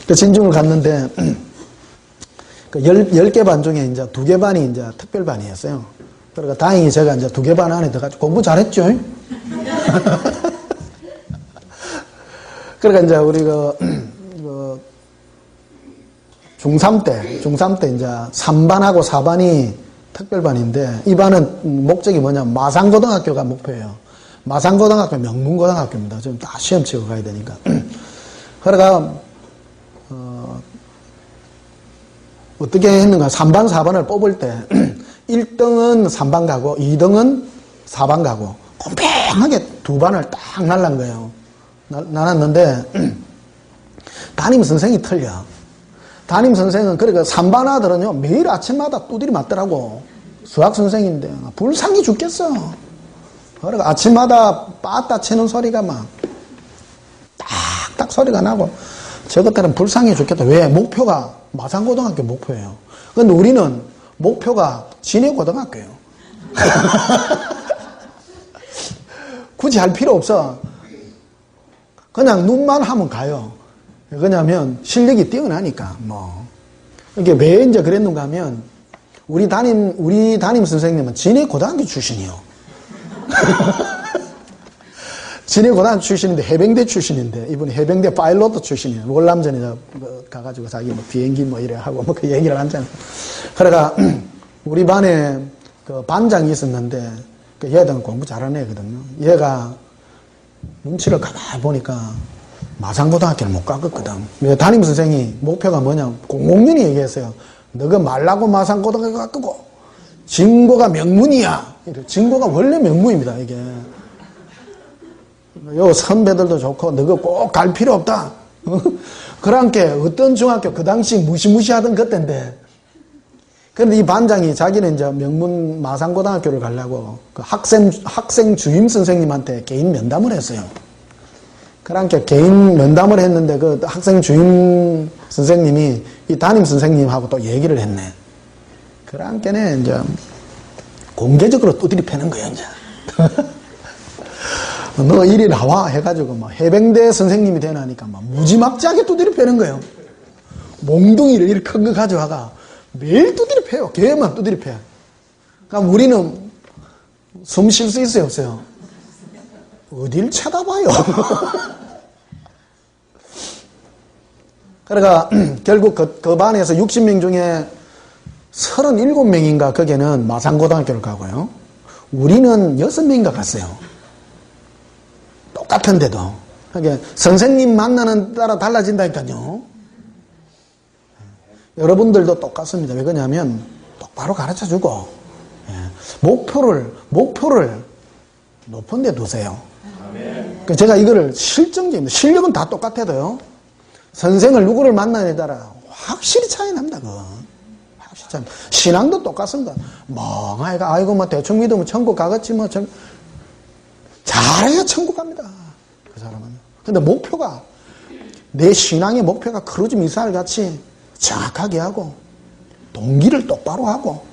그 진중을 갔는데 10개 반 중에 이제 2개 반이 이제 특별반이었어요. 그러니까 다행히 제가 이제 2개 반 안에 들어가지고 공부 잘했죠. 그러니까 이제 우리 중3 때 이제 3반하고 4반이 특별반인데 이 반은 목적이 뭐냐면 마산고등학교가 목표예요. 마산고등학교 명문고등학교입니다. 지금 다 시험 치고 가야 되니까. 그러니까 어떻게 했는가 3반 4반을 뽑을 때 1등은 3반 가고 2등은 4반 가고 꼼팽하게 2반을 딱 날란 거예요. 나눴는데 담임 선생이 틀려. 담임 선생은 그러니까 3반 아들은요 매일 아침마다 두드리 맞더라고. 수학 선생인데 불쌍히 죽겠어. 그러니까 아침마다 빠따 치는 소리가 막 딱딱 소리가 나고 저것들은 불쌍해 죽겠다. 왜? 목표가 마산고등학교 목표예요. 근데 우리는 목표가 진해고등학교예요. 굳이 할 필요 없어. 그냥 눈만 하면 가요. 왜냐하면 실력이 뛰어나니까 이게 왜 이제 그랬는가 하면 우리 담임 선생님은 진해고등학교 출신이요. 진해고등학교 출신인데 해병대 출신인데 이분이 해병대 파일럿 출신이에요. 월남전에 가가지고 자기 비행기 이래 하고 그 얘기를 하잖아요. 그러니까 우리 반에 그 반장이 있었는데 얘는 공부 잘하는 애거든요. 얘가 눈치를 가만히 보니까 마산고등학교를 못 갔거든. 담임 선생이 목표가 뭐냐 공공연히 얘기했어요. 너가 말라고 마산고등학교 갔고 진고가 명문이야. 진고가 원래 명문입니다. 이게 요 선배들도 좋고 너가 꼭 갈 필요 없다. 그렇게 어떤 중학교 그 당시 무시무시하던 그때인데, 그런데 이 반장이 자기는 이제 명문 마산고등학교를 가려고 그 학생 주임 선생님한테 개인 면담을 했어요. 그러니까 개인 면담을 했는데 그 학생 주임 선생님이 이 담임 선생님하고 또 얘기를 했네. 그러니까는 이제 공개적으로 두드리 패는 거야, 이제. 너 이리 나와 해가지고 막 해병대 선생님이 되나니까 막 무지막지하게 두드리 패는 거예요. 몽둥이를 이렇게 큰 거 가져와가 매일 두드리 패요. 걔만 두드리 패. 그럼 우리는 숨 쉴 수 있어요, 없어요? 어딜 쳐다봐요. 그러니까 결국 그 반에서 60명 중에 37명인가 거기는 마산고등학교를 가고요. 우리는 6명인가 갔어요. 똑같은데도. 그러니까 선생님 만나는 따라 달라진다니까요. 여러분들도 똑같습니다. 왜 그러냐면 똑바로 가르쳐주고 목표를 높은 데 두세요. 그러니까 제가 이거를 실증적입니다. 실력은 다 똑같아도요. 선생을 누구를 만나냐에 따라 확실히 차이 납니다. 확실히 차이. 신앙도 똑같습니다. 멍하니까 아이고 뭐 대충 믿으면 천국 가겠지 뭐 잘해야 천국 갑니다. 그 사람은. 근데 목표가 내 신앙의 목표가 크루즈 미사일 같이 정확하게 하고 동기를 똑바로 하고.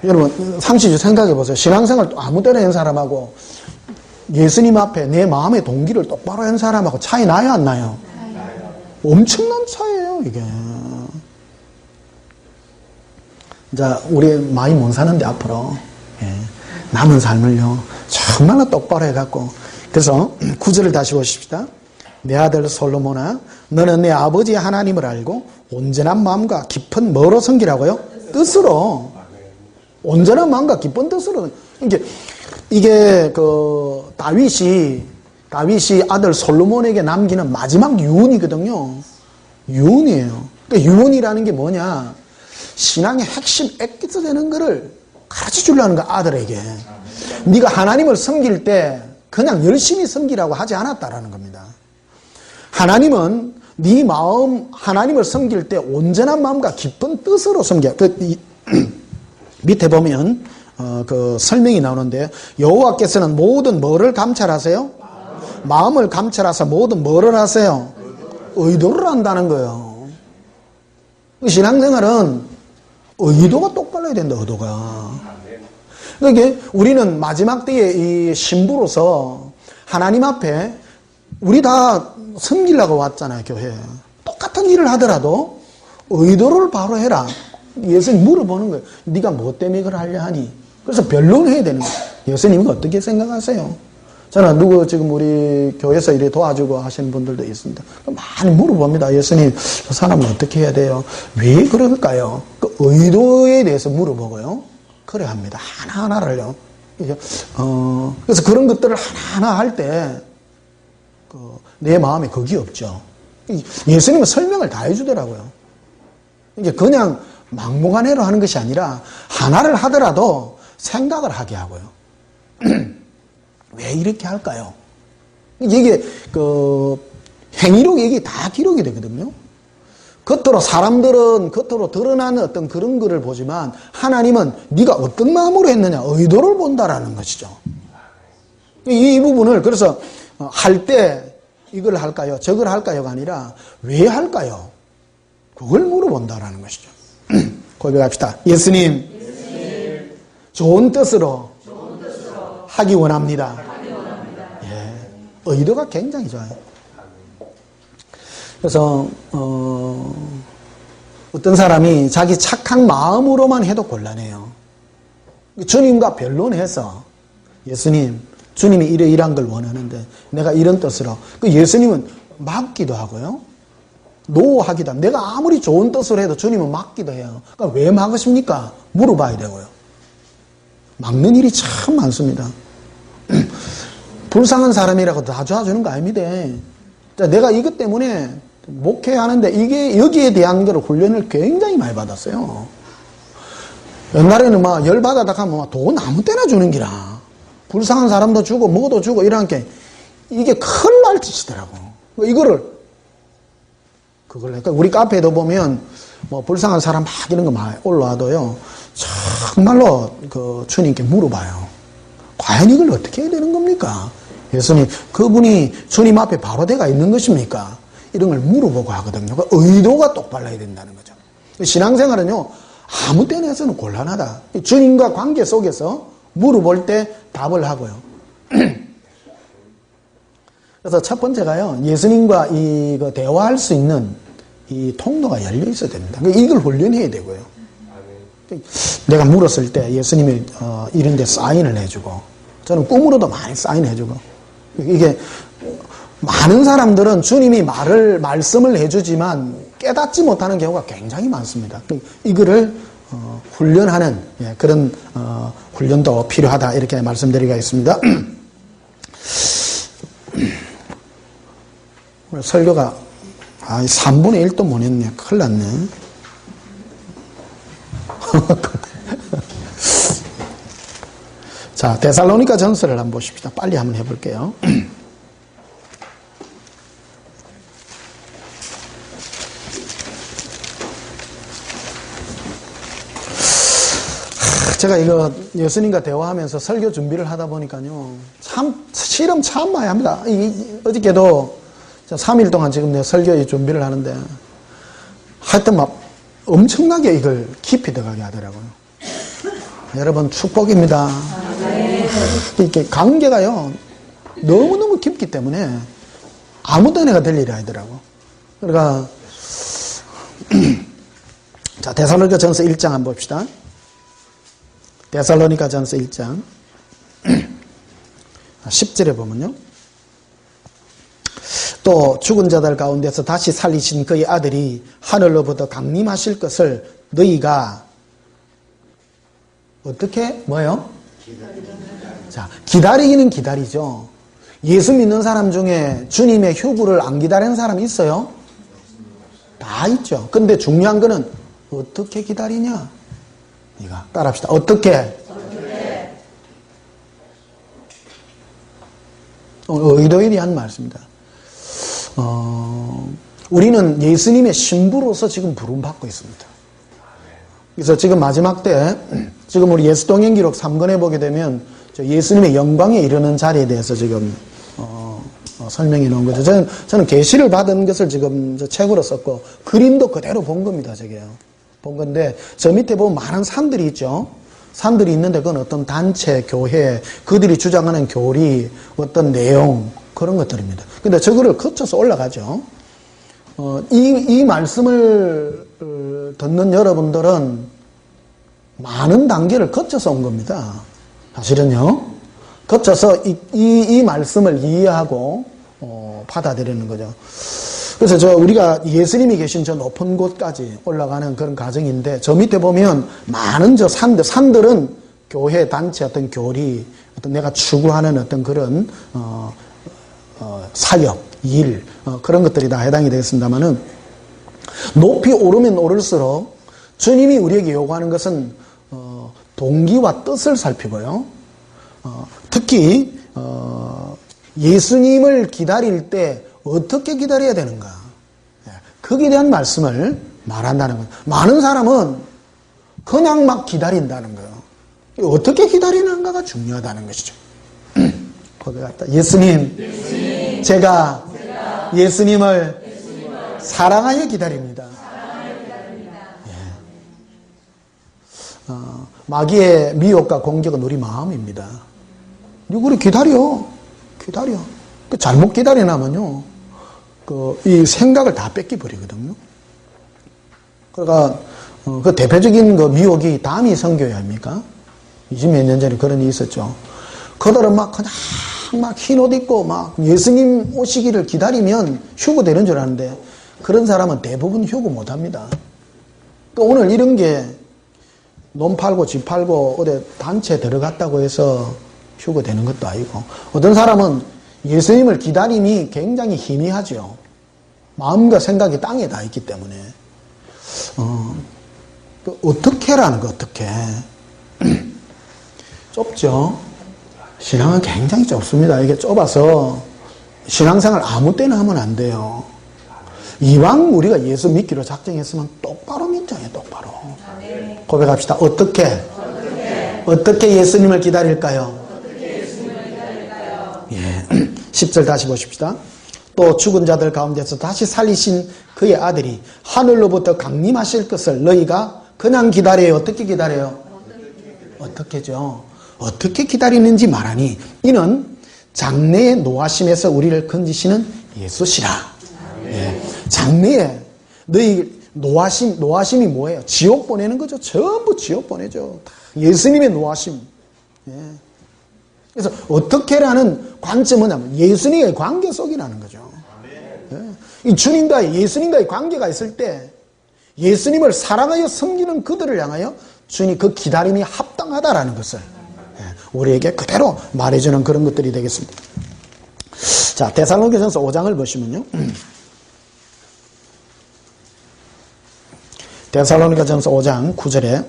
여러분 상식적으로 생각해 보세요. 신앙생활 아무 때나 한 사람하고 예수님 앞에 내 마음의 동기를 똑바로 한 사람하고 차이 나요 안 나요? 엄청난 차이예요 이게. 자, 우리 많이 못 사는데 앞으로 남은 삶을요 정말로 똑바로 해갖고. 그래서 9절을 다시 보십시다. 내 아들 솔로몬아, 너는 내 아버지 하나님을 알고 온전한 마음과 깊은 뭐로 섬기라고요? 뜻으로. 온전한 마음과 깊은 뜻으로. 이게 그 다윗이 아들 솔로몬에게 남기는 마지막 유언이거든요. 유언이에요. 그러니까 유언이라는 게 뭐냐? 신앙의 핵심 액기스 되는 거를 가르쳐 주려는 거야, 아들에게. 네가 하나님을 섬길 때 그냥 열심히 섬기라고 하지 않았다라는 겁니다. 하나님은 네 마음, 하나님을 섬길 때 온전한 마음과 깊은 뜻으로 섬겨. 밑에 보면 그 설명이 나오는데, 여호와께서는 모든 뭐를 감찰하세요? 마음을 감찰하사 모든 뭐를 하세요? 의도를 한다는 거예요. 신앙생활은 의도가 똑바로 해야 된다, 의도가. 그러니까 우리는 마지막 때에 이 신부로서 하나님 앞에 우리 다 섬기려고 왔잖아요, 교회에. 똑같은 일을 하더라도 의도를 바로 해라. 예수님 물어보는 거예요. 네가 뭐 때문에 그걸 하려 하니? 그래서 변론해야 되는 거예요. 예수님은 어떻게 생각하세요? 저는 누구 지금 우리 교회에서 이래 도와주고 하시는 분들도 있습니다. 많이 물어봅니다. 예수님, 저 사람은 어떻게 해야 돼요? 왜 그럴까요? 그 의도에 대해서 물어보고요. 그래 합니다. 하나하나를요. 그래서 그런 것들을 하나하나 할 때, 내 마음에 거기 없죠. 예수님은 설명을 다 해주더라고요. 이게 그냥 막무가내로 하는 것이 아니라 하나를 하더라도 생각을 하게 하고요. 왜 이렇게 할까요? 이게 행위록 이게 다 기록이 되거든요. 겉으로 사람들은 겉으로 드러나는 어떤 그런 거를 보지만 하나님은 네가 어떤 마음으로 했느냐 의도를 본다라는 것이죠. 이 부분을 그래서 할 때 이걸 할까요? 저걸 할까요가 아니라 왜 할까요? 그걸 물어본다라는 것이죠. 고백합시다. 예수님, 좋은 뜻으로 하기 원합니다. 예, 의도가 굉장히 좋아요. 그래서 어떤 사람이 자기 착한 마음으로만 해도 곤란해요. 주님과 변론해서 예수님, 주님이 이러이러한 걸 원하는데 내가 이런 뜻으로. 그 예수님은 막기도 하고요. 노하기도 합니다. 내가 아무리 좋은 뜻으로 해도 주님은 막기도 해요. 그러니까 왜 막으십니까? 물어봐야 되고요. 막는 일이 참 많습니다. 불쌍한 사람이라고 다 도와주는 거 아닙니다. 내가 이것 때문에 목회하는데 이게 여기에 대한 걸 훈련을 굉장히 많이 받았어요. 옛날에는 막 열받아다 하면 돈 아무 때나 주는 기라. 불쌍한 사람도 주고 뭐도 주고 이런 게 이게 큰일 날 짓이더라고. 그러니까 우리 카페에도 보면 뭐 불쌍한 사람 막 이런 거 많이 올라와도요, 정말로 그 주님께 물어봐요. 과연 이걸 어떻게 해야 되는 겁니까? 예수님, 그분이 주님 앞에 바로 대가 있는 것입니까? 이런 걸 물어보고 하거든요. 그러니까 의도가 똑바라야 된다는 거죠. 신앙생활은요, 아무 때나 해서는 곤란하다. 주님과 관계 속에서 물어볼 때 답을 하고요. 그래서 첫 번째가요, 예수님과 대화할 수 있는 이 통로가 열려 있어야 됩니다. 이걸 훈련해야 되고요. 내가 물었을 때 예수님이 이런 데 사인을 해주고, 저는 꿈으로도 많이 사인해주고, 이게 많은 사람들은 주님이 말씀을 해주지만 깨닫지 못하는 경우가 굉장히 많습니다. 이거를 훈련하는 그런 훈련도 필요하다, 이렇게 말씀드리겠습니다. 오늘 설교가 3분의 1도 못 했네. 큰일 났네. 자, 데살로니가 전서를 한번 보십시다. 빨리 한번 해볼게요. 제가 이거 예수님과 대화하면서 설교 준비를 하다 보니까요, 실험 참 많이 합니다. 어저께도 3일 동안 지금 내 설교 준비를 하는데, 하여튼 막 엄청나게 이걸 깊이 들어가게 하더라고요. 여러분, 축복입니다. 이렇게 관계가요, 너무너무 깊기 때문에 아무 때나 될 일이 아니더라고. 그러니까, 자, 데살로니가 전서 1장 한번 봅시다. 데살로니가 전서 1장 10절에 보면요, 또 죽은 자들 가운데서 다시 살리신 그의 아들이 하늘로부터 강림하실 것을 너희가 어떻게 뭐예요? 자, 기다리기는 기다리죠. 예수 믿는 사람 중에 주님의 휴구를 안 기다리는 사람이 있어요? 다 있죠. 근데 중요한 거는 어떻게 기다리냐? 이거 따라합시다. 어떻게? 의도에 대한 말씀입니다. 우리는 예수님의 신부로서 지금 부름받고 있습니다. 그래서 지금 마지막 때, 지금 우리 예수동행기록 3권에 보게 되면 예수님의 영광에 이르는 자리에 대해서 지금 설명해 놓은 거죠. 저는 계시를 받은 것을 지금 책으로 썼고, 그림도 그대로 본 겁니다. 저게요. 본 건데, 저 밑에 보면 많은 산들이 있죠. 산들이 있는데 그건 어떤 단체, 교회, 그들이 주장하는 교리, 어떤 내용, 그런 것들입니다. 근데 저거를 거쳐서 올라가죠. 이 말씀을 듣는 여러분들은 많은 단계를 거쳐서 온 겁니다. 사실은요. 거쳐서 이 말씀을 이해하고 받아들이는 거죠. 그래서 우리가 예수님이 계신 저 높은 곳까지 올라가는 그런 과정인데, 저 밑에 보면 많은 산들은 교회, 단체, 어떤 교리, 어떤 내가 추구하는 어떤 그런 사역, 일, 그런 것들이 다 해당이 되겠습니다만은, 높이 오르면 오를수록 주님이 우리에게 요구하는 것은 동기와 뜻을 살피고요. 특히 예수님을 기다릴 때 어떻게 기다려야 되는가, 거기에 대한 말씀을 말한다는 거예요. 많은 사람은 그냥 막 기다린다는 거예요. 어떻게 기다리는가가 중요하다는 것이죠. 거기 갔다. 예수님, 제가 예수님을 사랑하여 기다립니다. 예. 마귀의 미혹과 공격은 우리 마음입니다. 우리 기다려. 잘못 기다리나면요, 이 생각을 다 뺏기버리거든요. 그러니까, 그 대표적인 그 미혹이 다미 선교회 아닙니까? 20몇 년 전에 그런 일이 있었죠. 그들은 그냥 흰 옷 입고 예수님 오시기를 기다리면 휴고 되는 줄 아는데, 그런 사람은 대부분 휴고 못 합니다. 또 오늘 이런 게 논 팔고 집 팔고 어디 단체 들어갔다고 해서 휴고 되는 것도 아니고, 어떤 사람은 예수님을 기다림이 굉장히 희미하죠. 마음과 생각이 땅에 닿아 있기 때문에. 어떻게라는 거, 어떻게. 좁죠? 신앙은 굉장히 좁습니다. 이게 좁아서 신앙생활 아무 때나 하면 안 돼요. 이왕 우리가 예수 믿기로 작정했으면 똑바로 믿자요, 똑바로. 고백합시다. 어떻게 예수님을 기다릴까요? 예. 10절 다시 보십시다. 또 죽은 자들 가운데서 다시 살리신 그의 아들이 하늘로부터 강림하실 것을 너희가 그냥 기다려요. 어떻게 기다려요? 어떻게죠? 어떻게 기다리는지 말하니 이는 장래의 노하심에서 우리를 건지시는 예수시라. 예. 장래에 너희 노하심이 뭐예요? 지옥 보내는 거죠. 전부 지옥 보내죠. 예수님의 노하심. 예. 그래서 어떻게라는 관점은 뭐냐면 예수님의 관계 속이라는 거죠. 예. 이 주님과의 예수님과의 관계가 있을 때 예수님을 사랑하여 섬기는 그들을 향하여 주님 그 기다림이 합당하다라는 것을 우리에게 그대로 말해주는 그런 것들이 되겠습니다. 자, 데살로니가전서 5장을 보시면요. 데살로니가전서 5장 9절에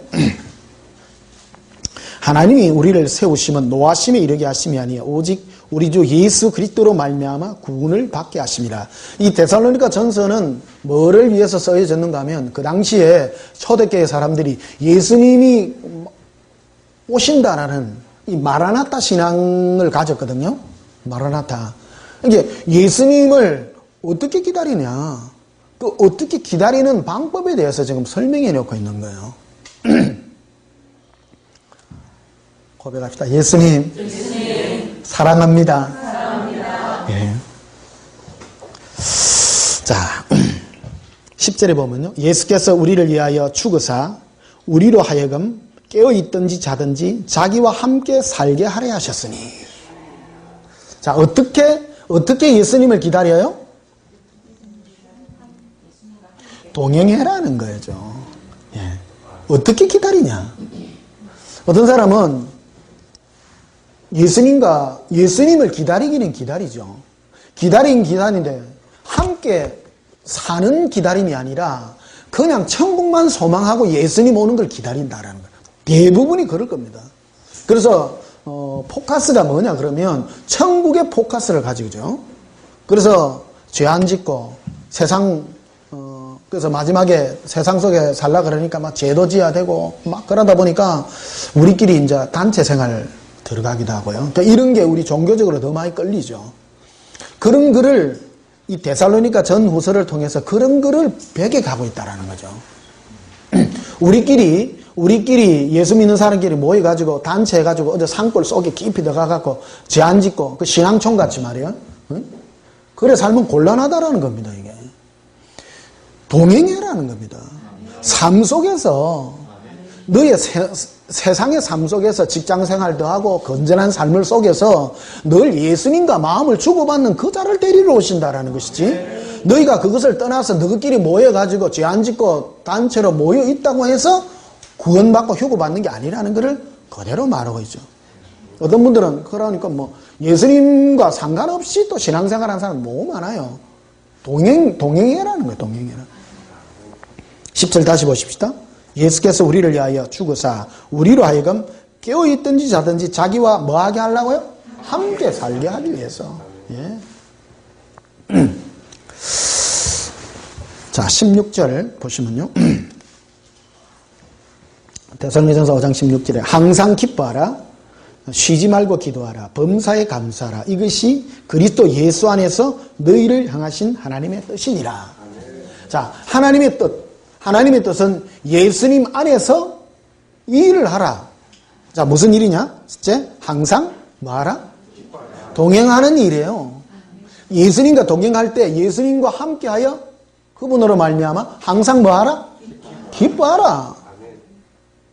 하나님이 우리를 세우심은 노하심에 이르게 하심이 아니요 오직 우리 주 예수 그리스도로 말미암아 구원을 받게 하심이라. 이 데살로니가 전서는 뭐를 위해서 써져졌는가 하면 그 당시에 초대교회 사람들이 예수님이 오신다라는 이 마라나타 신앙을 가졌거든요. 마라나타. 이게 예수님을 어떻게 기다리냐, 그 어떻게 기다리는 방법에 대해서 지금 설명해 놓고 있는 거예요. 고백합시다. 예수님 사랑합니다. 예. 자, 10절에 보면요. 예수께서 우리를 위하여 죽으사 우리로 하여금 깨어있든지 자든지 자기와 함께 살게 하려 하셨으니. 자, 어떻게 예수님을 기다려요? 동행해라는 거죠. 예. 어떻게 기다리냐? 어떤 사람은 예수님을 기다리기는 기다리죠. 기다리는데 함께 사는 기다림이 아니라 그냥 천국만 소망하고 예수님 오는 걸 기다린다라는 거예요. 대부분이 그럴 겁니다. 그래서 포커스가 뭐냐 그러면 천국의 포커스를 가지고죠. 그래서 죄 안 짓고 그래서 마지막에 세상 속에 살라 그러니까 막 죄도 지어야 되고 막 그러다 보니까 우리끼리 이제 단체 생활 들어가기도 하고요. 그러니까 이런 게 우리 종교적으로 더 많이 끌리죠. 그런 글을 이 데살로니가 전후서를 통해서 그런 글을 배격하고 있다라는 거죠. 우리끼리 예수 믿는 사람끼리 모여가지고 단체 해가지고 어디 산골 속에 깊이 들어가갖고 죄 안 짓고 그 신앙촌 같이 말이에요. 응? 그래 살면 곤란하다라는 겁니다. 이게 동행해라는 겁니다. 삶 속에서 너의 세상의 삶 속에서 직장생활도 하고 건전한 삶을 속에서 늘 예수님과 마음을 주고받는 그 자를 데리러 오신다라는 것이지, 너희가 그것을 떠나서 너희끼리 모여가지고 죄 안 짓고 단체로 모여 있다고 해서 구원받고 휴고받는 게 아니라는 것을 그대로 말하고 있죠. 어떤 분들은 그러니까 뭐 예수님과 상관없이 또 신앙생활하는 사람 너무 많아요. 동행해라는 거예요. 동행해라. 10절 다시 보십시다. 예수께서 우리를 위하여 죽으사 우리로 하여금 깨어있든지 자든지 자기와 뭐하게 하려고요? 함께 살게 하기 위해서. 예. 자, 16절 보시면요. 데살로니가전서 5장 16절에 항상 기뻐하라, 쉬지 말고 기도하라, 범사에 감사하라, 이것이 그리스도 예수 안에서 너희를 향하신 하나님의 뜻이니라. 자, 하나님의 뜻은 예수님 안에서 이 일을 하라. 자, 무슨 일이냐? 첫째, 항상 뭐하라? 동행하는 일이에요. 예수님과 동행할 때 예수님과 함께하여 그분으로 말미암아 항상 뭐하라? 기뻐하라.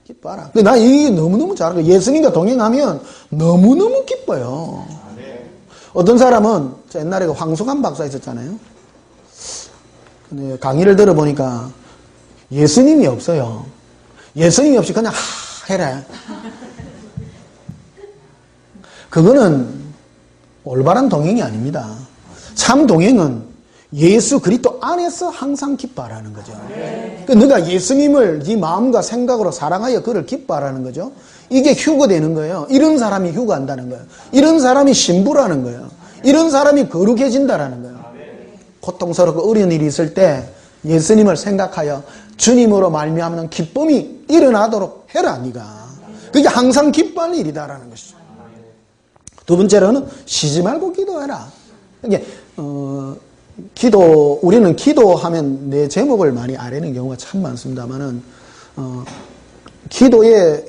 기뻐하라. 나 이게 너무너무 잘하고 예수님과 동행하면 너무너무 기뻐요. 어떤 사람은 옛날에 황수관 박사 있었잖아요. 근데 강의를 들어보니까 예수님이 없어요. 예수님이 없이 그냥 해라. 그거는 올바른 동행이 아닙니다. 참 동행은 예수 그리스도 안에서 항상 기뻐하라는 거죠. 그러니까 너가 예수님을 네 마음과 생각으로 사랑하여 그를 기뻐하라는 거죠. 이게 휴거되는 거예요. 이런 사람이 휴거한다는 거예요. 이런 사람이 신부라는 거예요. 이런 사람이 거룩해진다라는 거예요. 고통스럽고 어려운 일이 있을 때 예수님을 생각하여 주님으로 말미암는 기쁨이 일어나도록 해라 네가. 그게 항상 기뻐할 일이다라는 것이죠. 두 번째로는 쉬지 말고 기도해라. 이게 우리는 기도하면 내 제목을 많이 아뢰는 경우가 참 많습니다만은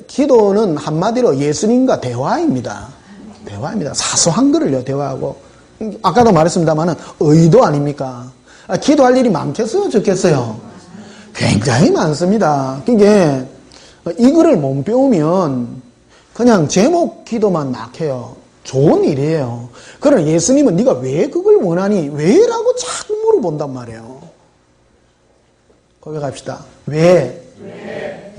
기도는 한마디로 예수님과 대화입니다. 대화입니다. 사소한 거를요 대화하고. 아까도 말했습니다만은 의도 아닙니까? 기도할 일이 많겠어요, 적겠어요? 굉장히 많습니다. 그게 이거를 못 배우면 그냥 제목 기도만 막 해요. 좋은 일이에요. 그러나 예수님은 네가 왜 그걸 원하니? 왜라고 자꾸 물어본단 말이에요. 고백합시다. 왜? 예.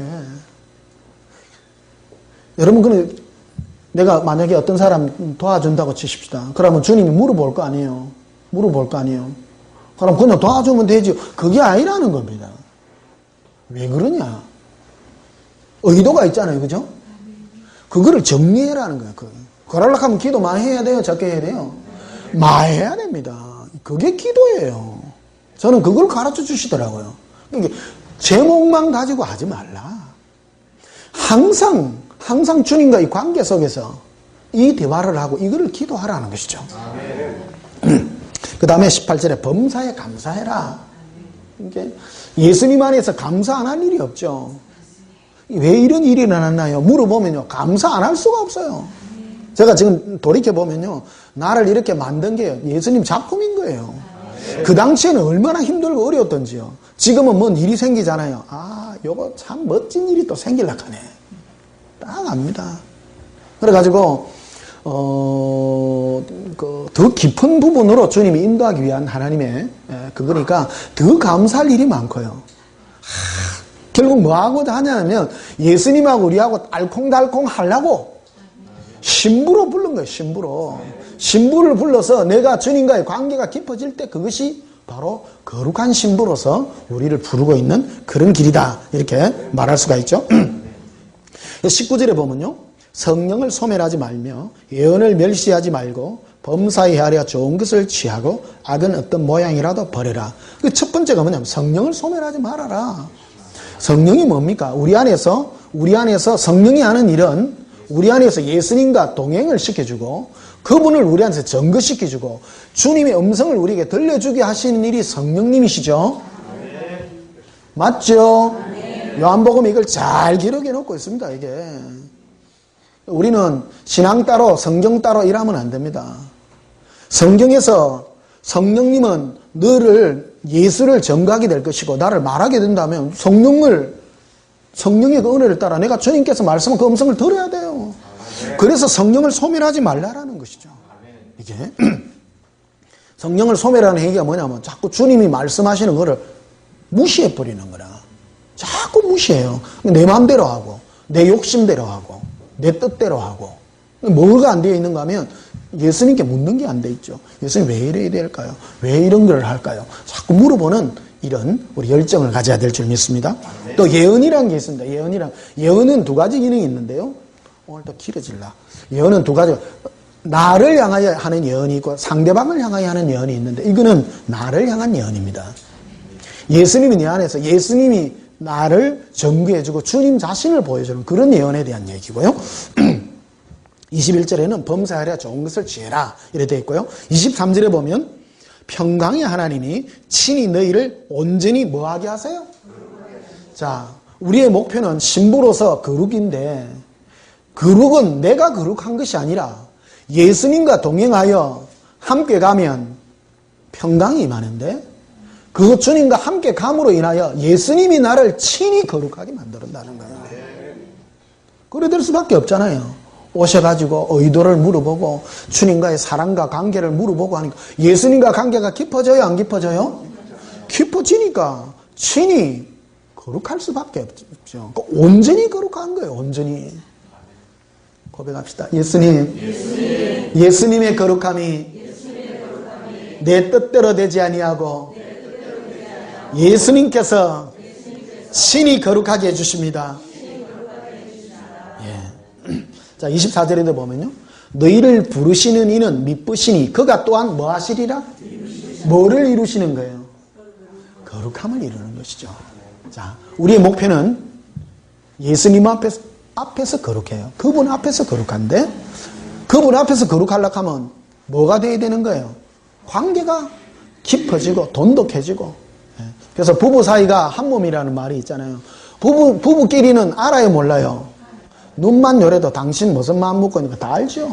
여러분, 내가 만약에 어떤 사람 도와준다고 치십시다. 그러면 주님이 물어볼 거 아니에요. 물어볼 거 아니에요. 그럼 그냥 도와주면 되지. 그게 아니라는 겁니다. 왜 그러냐? 의도가 있잖아요. 그죠? 그거를 정리해라는 거예요. 그러려고 하면 기도 많이 해야 돼요? 적게 해야 돼요? 많이 해야 됩니다. 그게 기도예요. 저는 그걸 가르쳐 주시더라고요. 그러니까 제목만 가지고 하지 말라. 항상 주님과의 관계 속에서 이 대화를 하고 이거를 기도하라는 것이죠. 그 다음에 18절에 범사에 감사해라. 예수님 안에서 감사 안 할 일이 없죠. 왜 이런 일이 일어났나요? 물어보면요. 감사 안 할 수가 없어요. 제가 지금 돌이켜보면요. 나를 이렇게 만든 게 예수님 작품인 거예요. 그 당시에는 얼마나 힘들고 어려웠던지요. 지금은 뭔 일이 생기잖아요. 요거 참 멋진 일이 또 생길라 하네. 딱 압니다. 그래가지고, 더 깊은 부분으로 주님이 인도하기 위한 하나님의, 그거니까 더 감사할 일이 많고요. 결국 뭐 하고자 하냐면 예수님하고 우리하고 알콩달콩 하려고 신부로 부른 거예요. 신부를 불러서 내가 주님과의 관계가 깊어질 때 그것이 바로 거룩한 신부로서 우리를 부르고 있는 그런 길이다. 이렇게 말할 수가 있죠. 19절에 보면요. 성령을 소멸하지 말며 예언을 멸시하지 말고 범사에 하려 좋은 것을 취하고 악은 어떤 모양이라도 버려라. 그 첫 번째가 뭐냐면 성령을 소멸하지 말아라. 성령이 뭡니까? 우리 안에서 성령이 하는 일은 우리 안에서 예수님과 동행을 시켜주고 그분을 우리 안에서 증거시켜주고 주님의 음성을 우리에게 들려주게 하시는 일이 성령님이시죠. 맞죠? 요한복음 이걸 잘 기록해 놓고 있습니다. 이게 우리는 신앙 따로 성경 따로 이러면 안 됩니다. 성경에서 성령님은 너를 예수를 전가하게 될 것이고 나를 말하게 된다면 성령의 그 은혜를 따라 내가 주님께서 말씀한 그 음성을 들어야 돼요. 그래서 성령을 소멸하지 말라라는 것이죠. 이게 성령을 소멸하는 얘기가 뭐냐면 자꾸 주님이 말씀하시는 거를 무시해버리는 거라. 자꾸 무시해요. 내 마음대로 하고 내 욕심대로 하고 내 뜻대로 하고 뭐가 안 되어 있는가 하면 예수님께 묻는 게 안 돼 있죠. 예수님 왜 이래야 될까요? 왜 이런 걸 할까요? 자꾸 물어보는 이런 우리 열정을 가져야 될 줄 믿습니다. 또 예언이라는 게 있습니다. 예언은 두 가지 기능이 있는데요. 오늘 또 길어질라. 예언은 두 가지. 나를 향하여 하는 예언이 있고 상대방을 향하여 하는 예언이 있는데 이거는 나를 향한 예언입니다. 예수님이 내 안에서 예수님이 나를 전구해주고 주님 자신을 보여주는 그런 예언에 대한 얘기고요. 21절에는 범사하랴 좋은 것을 취해라 이렇게 되어 있고요. 23절에 보면 평강의 하나님이 친히 너희를 온전히 뭐하게 하세요? 자, 우리의 목표는 신부로서 거룩인데 거룩은 내가 거룩한 것이 아니라 예수님과 동행하여 함께 가면 평강이 임하는데 그 주님과 함께 감으로 인하여 예수님이 나를 친히 거룩하게 만든다는 거예요. 그래 될 수밖에 없잖아요. 오셔가지고 의도를 물어보고 주님과의 사랑과 관계를 물어보고 하니까 예수님과 관계가 깊어져요? 안 깊어져요? 깊어지니까 친히 거룩할 수밖에 없죠. 온전히 거룩한 거예요. 온전히. 고백합시다. 예수님의 거룩함이 내 뜻대로 되지 아니하고 예수님께서 친히 거룩하게 해주십니다. 자, 24절에도 보면요. 너희를 부르시는 이는 미쁘시니 그가 또한 뭐 하시리라? 뭐를 이루시는 거예요? 거룩함을 이루는 것이죠. 자, 우리의 목표는 예수님 앞에서 거룩해요. 그분 앞에서 거룩한데 그분 앞에서 거룩하려고 하면 뭐가 돼야 되는 거예요? 관계가 깊어지고 돈독해지고. 그래서 부부 사이가 한 몸이라는 말이 있잖아요. 부부끼리는 알아요, 몰라요? 눈만 요래도 당신 무슨 마음 먹고 있는 거 다 알죠?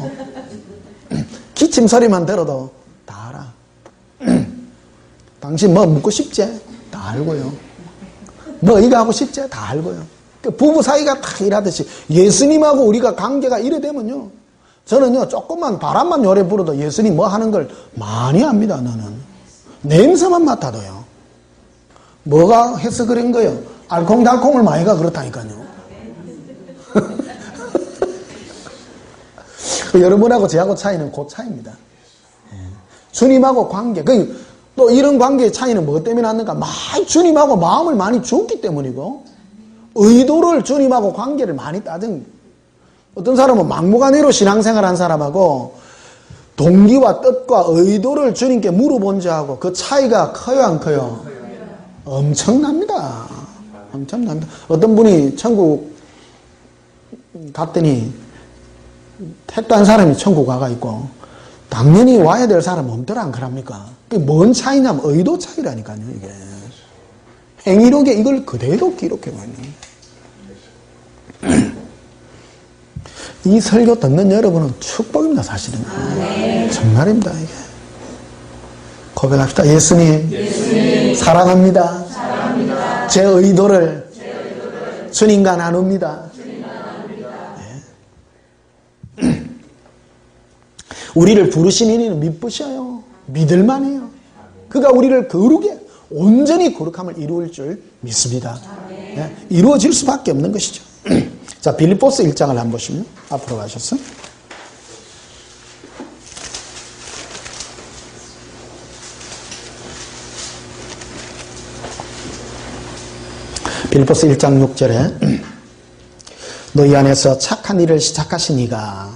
기침 소리만 들어도 다 알아. 당신 뭐 묻고 싶지? 다 알고요. 뭐 이거 하고 싶지? 다 알고요. 부부 사이가 다 이러듯이 예수님하고 우리가 관계가 이래 되면요. 저는요, 조금만 바람만 요래 불어도 예수님 뭐 하는 걸 많이 압니다, 나는. 냄새만 맡아도요. 뭐가 해서 그런 거예요? 알콩달콩을 많이 가 그렇다니까요. 여러분하고 저하고 차이는 그 차이입니다. 주님하고 관계. 또 이런 관계의 차이는 뭐 때문에 났는가? 주님하고 마음을 많이 줬기 때문이고, 의도를 주님하고 관계를 많이 따진. 어떤 사람은 막무가내로 신앙생활 한 사람하고 동기와 뜻과 의도를 주님께 물어본 자하고 그 차이가 커요, 안 커요? 엄청납니다. 엄청납니다. 어떤 분이 천국 갔더니 택도 한 사람이 천국 가가 있고 당연히 와야 될 사람은 없더라, 안 그럽니까? 그게 뭔 차이냐면 의도 차이라니까요, 이게. 행위록에 이걸 그대로 기록해가 있는. 이 설교 듣는 여러분은 축복입니다, 사실은. 정말입니다, 이게. 고백합시다. 예수님, 사랑합니다. 제 의도를 주님과 나눕니다. 네. 우리를 부르신 이는 미쁘셔요. 믿을만해요. 그가 우리를 거룩에 온전히 거룩함을 이루을 줄 믿습니다. 네. 이루어질 수밖에 없는 것이죠. 자, 빌립보스 1장을 한번 보시면 앞으로 가셔서 빌립보스 1장 6절에 너희 안에서 착한 일을 시작하신 이가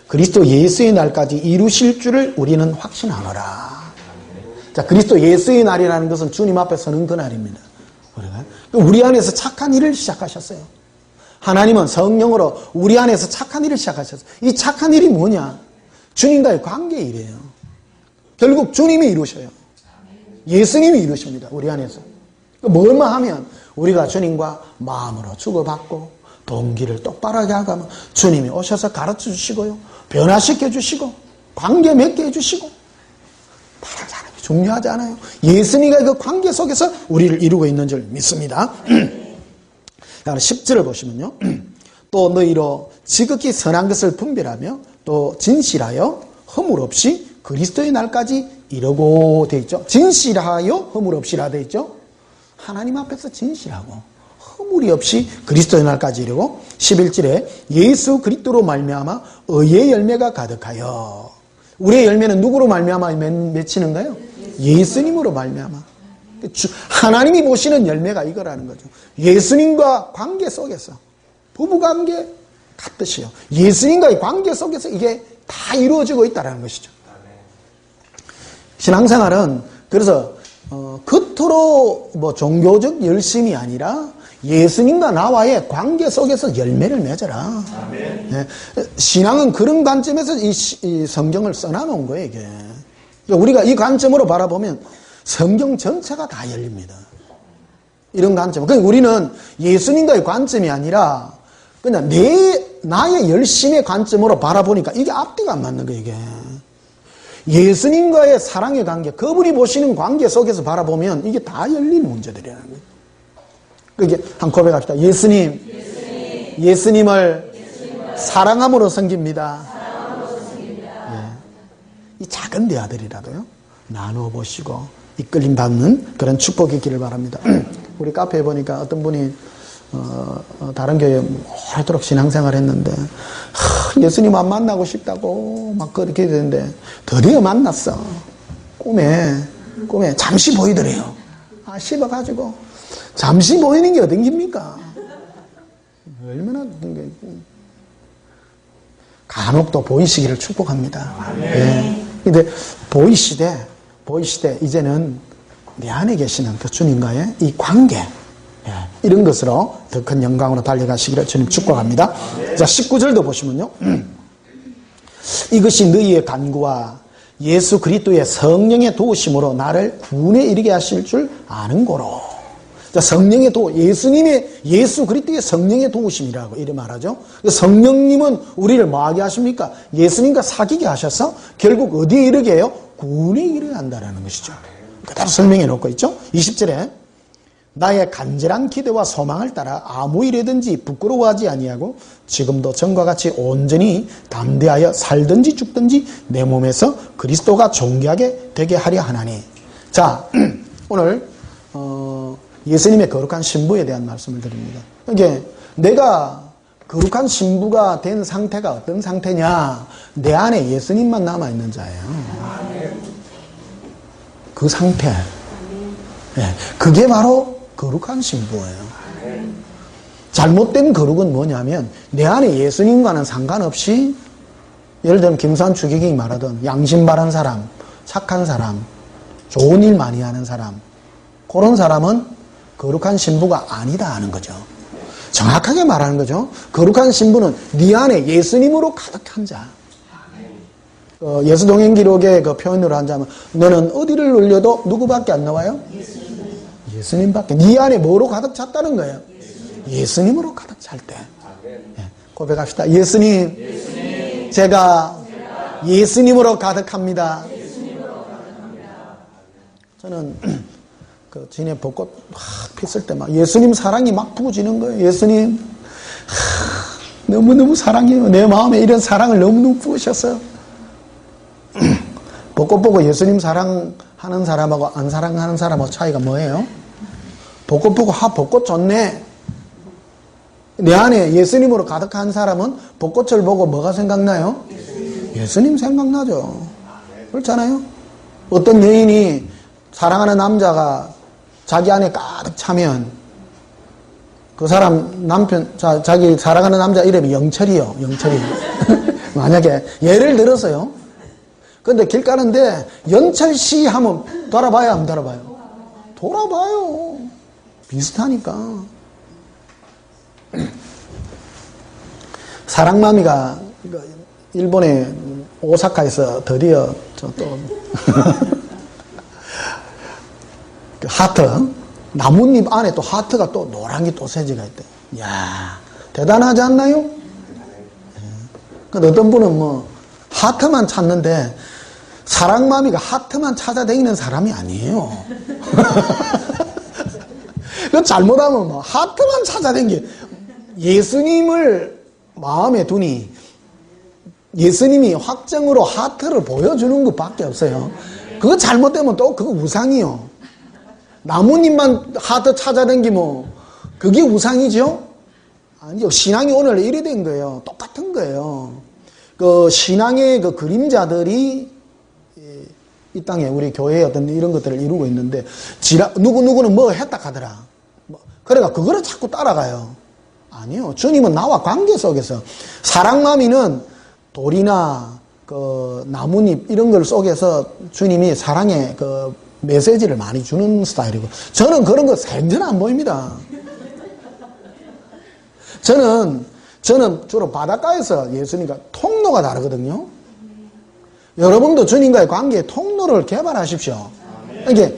그리스도 예수의 날까지 이루실 줄을 우리는 확신하노라. 자, 그리스도 예수의 날이라는 것은 주님 앞에 서는 그날입니다. 우리 안에서 착한 일을 시작하셨어요. 하나님은 성령으로 우리 안에서 착한 일을 시작하셨어요. 이 착한 일이 뭐냐? 주님과의 관계의 일이에요. 결국 주님이 이루셔요. 예수님이 이루십니다, 우리 안에서. 뭘만 하면 우리가 주님과 마음으로 주고받고 동기를 똑바로 하게 하면 주님이 오셔서 가르쳐 주시고요, 변화시켜 주시고 관계 맺게 해주시고. 다른 사람이 중요하지 않아요. 예수님과 그 관계 속에서 우리를 이루고 있는 줄 믿습니다. 10절을 보시면요, 또 너희로 지극히 선한 것을 분별하며 또 진실하여 허물 없이 그리스도의 날까지 이루고 되어 있죠. 진실하여 허물 없이라 되어 있죠. 하나님 앞에서 진실하고 허물이 없이 그리스도의 날까지 이루고, 11절에 예수 그리스도로 말미암아 의의 열매가 가득하여. 우리의 열매는 누구로 말미암아 맺히는가요? 예수님으로 말미암아. 하나님이 보시는 열매가 이거라는 거죠. 예수님과 관계 속에서, 부부관계 같듯이요, 예수님과의 관계 속에서 이게 다 이루어지고 있다는 것이죠. 신앙생활은 그래서 겉으로 뭐 종교적 열심이 아니라 예수님과 나와의 관계 속에서 열매를 맺어라. 네. 신앙은 그런 관점에서 이 성경을 써놔놓은 거예요, 이게. 우리가 이 관점으로 바라보면 성경 전체가 다 열립니다. 이런 관점. 그러니까 우리는 예수님과의 관점이 아니라 그냥 나의 열심의 관점으로 바라보니까 이게 앞뒤가 안 맞는 거예요, 이게. 예수님과의 사랑의 관계, 그분이 보시는 관계 속에서 바라보면 이게 다 열린 문제들이라는 거예요. 그게 한 고백합시다. 예수님을 사랑함으로 섬깁니다. 이 작은 내 아들이라도요, 나누어 보시고 이끌림 받는 그런 축복이 있기를 바랍니다. 우리 카페에 보니까 어떤 분이 다른 교회에 오래도록 신앙생활 했는데 예수님 안 만나고 싶다고 막 그렇게 되는데 드디어 만났어. 꿈에 잠시 보이더래요. 씹어가지고 잠시 보이는 게 어떤 겁니까? 얼마나 간혹 또 보이시기를 축복합니다. 예. 근데 보이시되 이제는 내 안에 계시는 그 주님과의 이 관계, 이런 것으로 더 큰 영광으로 달려가시기를 주님 축복합니다. 자, 19절도 보시면요. 이것이 너희의 간구와 예수 그리스도의 성령의 도우심으로 나를 구원에 이르게 하실 줄 아는 거로. 자, 성령의 예수 그리스도의 성령의 도우심이라고 이렇게 말하죠. 성령님은 우리를 뭐하게 하십니까? 예수님과 사귀게 하셔서 결국 어디에 이르게 해요? 구원에 이르게 한다는 것이죠. 그대로 설명해 놓고 있죠. 20절에 나의 간절한 기대와 소망을 따라 아무 일이든지 부끄러워하지 아니하고 지금도 전과 같이 온전히 담대하여 살든지 죽든지 내 몸에서 그리스도가 존귀하게 되게 하려 하나니. 자, 오늘 예수님의 거룩한 신부에 대한 말씀을 드립니다. 이게 내가 거룩한 신부가 된 상태가 어떤 상태냐? 내 안에 예수님만 남아있는 자예요. 그 상태. 그게 바로 거룩한 신부예요. 잘못된 거룩은 뭐냐면 내 안에 예수님과는 상관없이, 예를 들면 김수환 추기경이 말하던 양심 바른 사람, 착한 사람, 좋은 일 많이 하는 사람, 그런 사람은 거룩한 신부가 아니다 하는 거죠. 정확하게 말하는 거죠. 거룩한 신부는 네 안에 예수님으로 가득한 자. 예수동행기록의 그 표현으로 한자면 너는 어디를 올려도 누구밖에 안 나와요? 예수님밖에. 네 안에 뭐로 가득 찼다는 거예요? 예수님으로 가득 찰 때. 고백합시다. 예수님, 제가 예수님으로 가득합니다. 저는 그 진해 벚꽃 확 폈을 때 막 예수님 사랑이 막 부어지는 거예요. 예수님, 너무너무 사랑해요. 내 마음에 이런 사랑을 너무너무 부으셨어요. 벚꽃 보고 예수님 사랑하는 사람하고 안 사랑하는 사람하고 차이가 뭐예요? 벚꽃 보고 벚꽃 좋네. 내 안에 예수님으로 가득한 사람은 벚꽃을 보고 뭐가 생각나요? 예수님 생각나죠. 그렇잖아요. 어떤 여인이 사랑하는 남자가 자기 안에 가득 차면 그 사람 남편, 자기 사랑하는 남자 이름이 영철이요. 영철이. 만약에 예를 들어서요. 근데 길 가는데 연철씨 하면 돌아봐요, 안 돌아봐요? 돌아봐요. 비슷하니까. 사랑마미가 일본의 오사카에서 드디어 또 하트, 나뭇잎 안에 또 하트가 또 노란 게 또 새지가 있대. 이야, 대단하지 않나요? 근데 어떤 분은 뭐 하트만 찾는데 사랑마미가 하트만 찾아다니는 사람이 아니에요. 그 잘못하면 뭐 하트만 찾아다니게. 예수님을 마음에 두니 예수님이 확정으로 하트를 보여주는 것밖에 없어요. 그거 잘못되면 또 그거 우상이요. 나뭇잎만 하트 찾아다니면 그게 우상이죠? 아니죠. 신앙이 오늘 이래 된 거예요. 똑같은 거예요. 그 신앙의 그 그림자들이 이 땅에 우리 교회의 어떤 이런 것들을 이루고 있는데, 누구는 뭐 했다 하더라. 그래가 그거를 자꾸 따라가요. 아니요. 주님은 나와 관계 속에서, 사랑마미는 돌이나 그 나뭇잎 이런 걸 속에서 주님이 사랑의 그 메시지를 많이 주는 스타일이고, 저는 그런 거 생전 안 보입니다. 저는 주로 바닷가에서 예수님과 통로가 다르거든요. 여러분도 주님과의 관계의 통로를 개발하십시오. 이게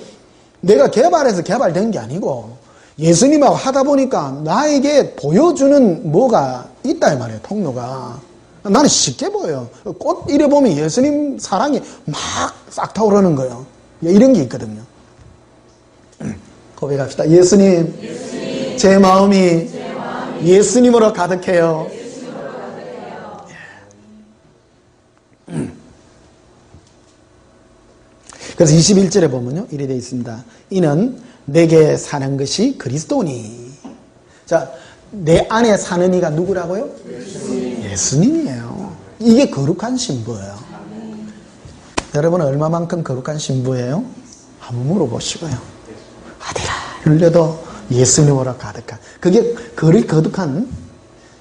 내가 개발해서 개발된 게 아니고 예수님하고 하다 보니까 나에게 보여주는 뭐가 있다 이 말이에요. 통로가. 나는 쉽게 보여요. 꽃 이래 보면 예수님 사랑이 막 싹 타오르는 거예요. 이런 게 있거든요. 고백합시다. 예수님, 제 마음이 예수님으로 가득해요. 그래서 21절에 보면요, 이래 되어 있습니다. 이는 내게 사는 것이 그리스도니. 자, 내 안에 사는 이가 누구라고요? 예수님이에요. 이게 거룩한 신부예요. 여러분은 얼마만큼 거룩한 신부예요? 한번 물어보시고요. 어디가 눌려도 예수님으로 가득한. 그게 거룩한,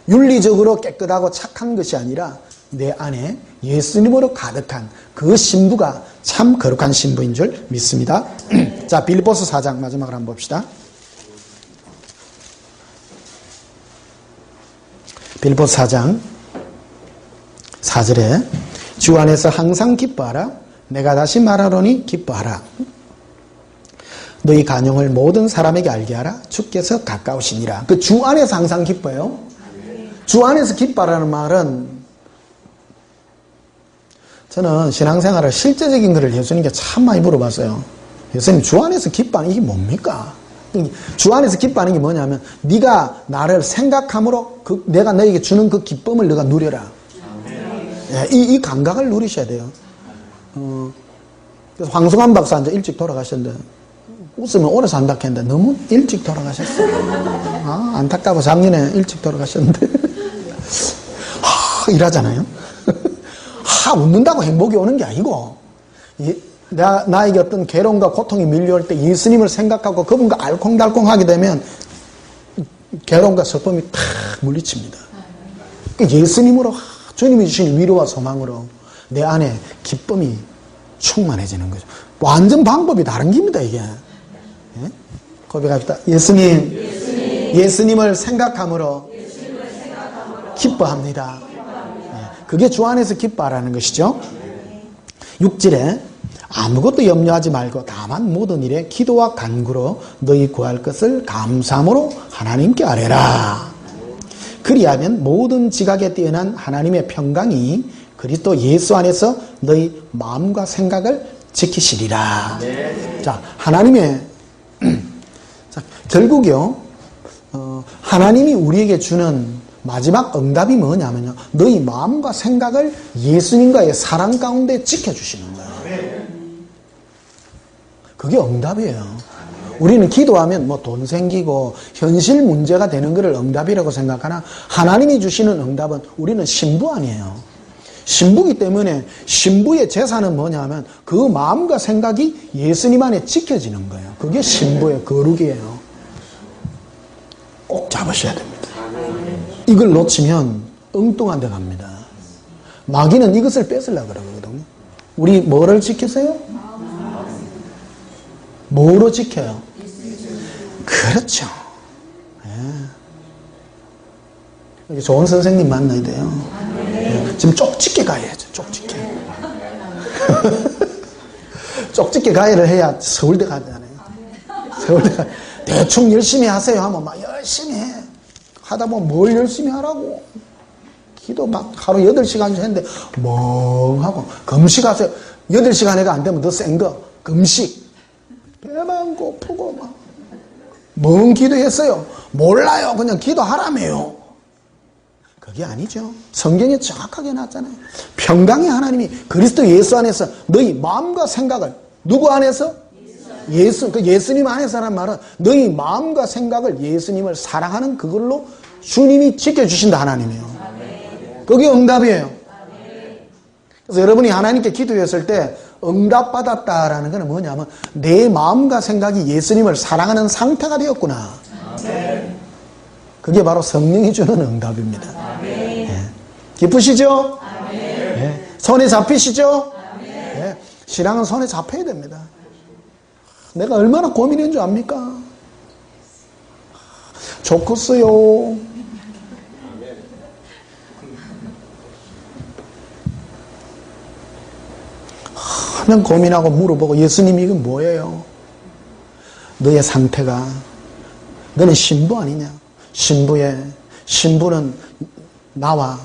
윤리적으로 깨끗하고 착한 것이 아니라 내 안에 예수님으로 가득한 그 신부가 참 거룩한 신부인 줄 믿습니다. 자, 빌립보서 4장 마지막으로 한번 봅시다. 빌립보서 4장 4절에 주 안에서 항상 기뻐하라. 내가 다시 말하노니 기뻐하라. 너희 간용을 모든 사람에게 알게 하라. 주께서 가까우시니라. 그 주 안에서 항상 기뻐요. 주 안에서 기뻐하라는 말은, 저는 신앙생활을 실제적인 것을 예수님께 참 많이 물어봤어요. 예수님, 주 안에서 기뻐하는 이게 뭡니까? 주 안에서 기뻐하는 게 뭐냐면, 네가 나를 생각함으로 내가 너에게 주는 그 기쁨을 너가 누려라. 이 감각을 누리셔야 돼요. 그래서 황승환 박사 이제 일찍 돌아가셨는데, 웃으면 오래 산다 했는데 너무 일찍 돌아가셨어요. 안타까워. 작년에 일찍 돌아가셨는데 이러잖아요. 웃는다고 행복이 오는 게 아니고, 나에게 어떤 괴로움과 고통이 밀려올 때 예수님을 생각하고 그분과 알콩달콩하게 되면 괴로움과 슬픔이 탁 물리칩니다. 예수님으로, 주님이 주신 위로와 소망으로 내 안에 기쁨이 충만해지는 거죠. 완전 방법이 다른 겁니다, 이게. 예? 고백합시다. 예수님을 생각함으로 기뻐합니다. 예, 그게 주 안에서 기뻐하라는 것이죠. 6절에 아무것도 염려하지 말고 다만 모든 일에 기도와 간구로 너희 구할 것을 감사함으로 하나님께 아뢰라. 그리하면 모든 지각에 뛰어난 하나님의 평강이 그리스도 예수 안에서 너희 마음과 생각을 지키시리라. 자, 하나님의 자, 결국요, 하나님이 우리에게 주는 마지막 응답이 뭐냐면요, 너희 마음과 생각을 예수님과의 사랑 가운데 지켜주시는 거예요. 그게 응답이에요. 우리는 기도하면 뭐 돈 생기고 현실 문제가 되는 것을 응답이라고 생각하나, 하나님이 주시는 응답은 우리는 신부 아니에요. 신부기 때문에 신부의 재산은 뭐냐면 그 마음과 생각이 예수님 안에 지켜지는 거예요. 그게 신부의 거룩이에요. 꼭 잡으셔야 됩니다. 이걸 놓치면 엉뚱한 데 갑니다. 마귀는 이것을 뺏으려고 그러거든요. 우리 뭐를 지키세요? 뭐로 지켜요? 그렇죠. 예. 좋은 선생님 만나야 돼요. 예. 지금 쪽집게 가야죠. 쪽집게. 쪽집게 가해를 해야 서울대 가잖아요. 서울대 가. 대충 열심히 하세요 하면 막 열심히 해. 하다 보면 뭘 열심히 하라고. 기도 막 하루 8시간 했는데 멍하고. 금식하세요. 8시간 해가 안 되면 더 센 거. 금식. 배만 고프고 막. 뭔 기도했어요? 몰라요. 그냥 기도하라며요. 그게 아니죠. 성경에 정확하게 나왔잖아요. 평강의 하나님이 그리스도 예수 안에서 너희 마음과 생각을, 누구 안에서? 예수님 안에서라는 말은 너희 마음과 생각을 예수님을 사랑하는 그걸로 주님이 지켜주신다 하나님이에요. 그게 응답이에요. 그래서 여러분이 하나님께 기도했을 때 응답받았다라는 것은 뭐냐면 내 마음과 생각이 예수님을 사랑하는 상태가 되었구나. 그게 바로 성령이 주는 응답입니다. 예. 기쁘시죠? 예. 손에 잡히시죠? 예. 신앙은 손에 잡혀야 됩니다. 내가 얼마나 고민인 줄 압니까? 좋겠어요. 그냥 고민하고 물어보고, 예수님 이건 뭐예요? 너의 상태가, 너는 신부 아니냐? 신부는 나와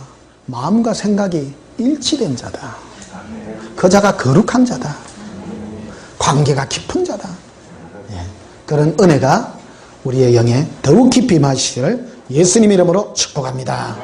마음과 생각이 일치된 자다. 그 자가 거룩한 자다. 관계가 깊은 자다. 예. 그런 은혜가 우리의 영에 더욱 깊이 임하시기를 예수님 이름으로 축복합니다.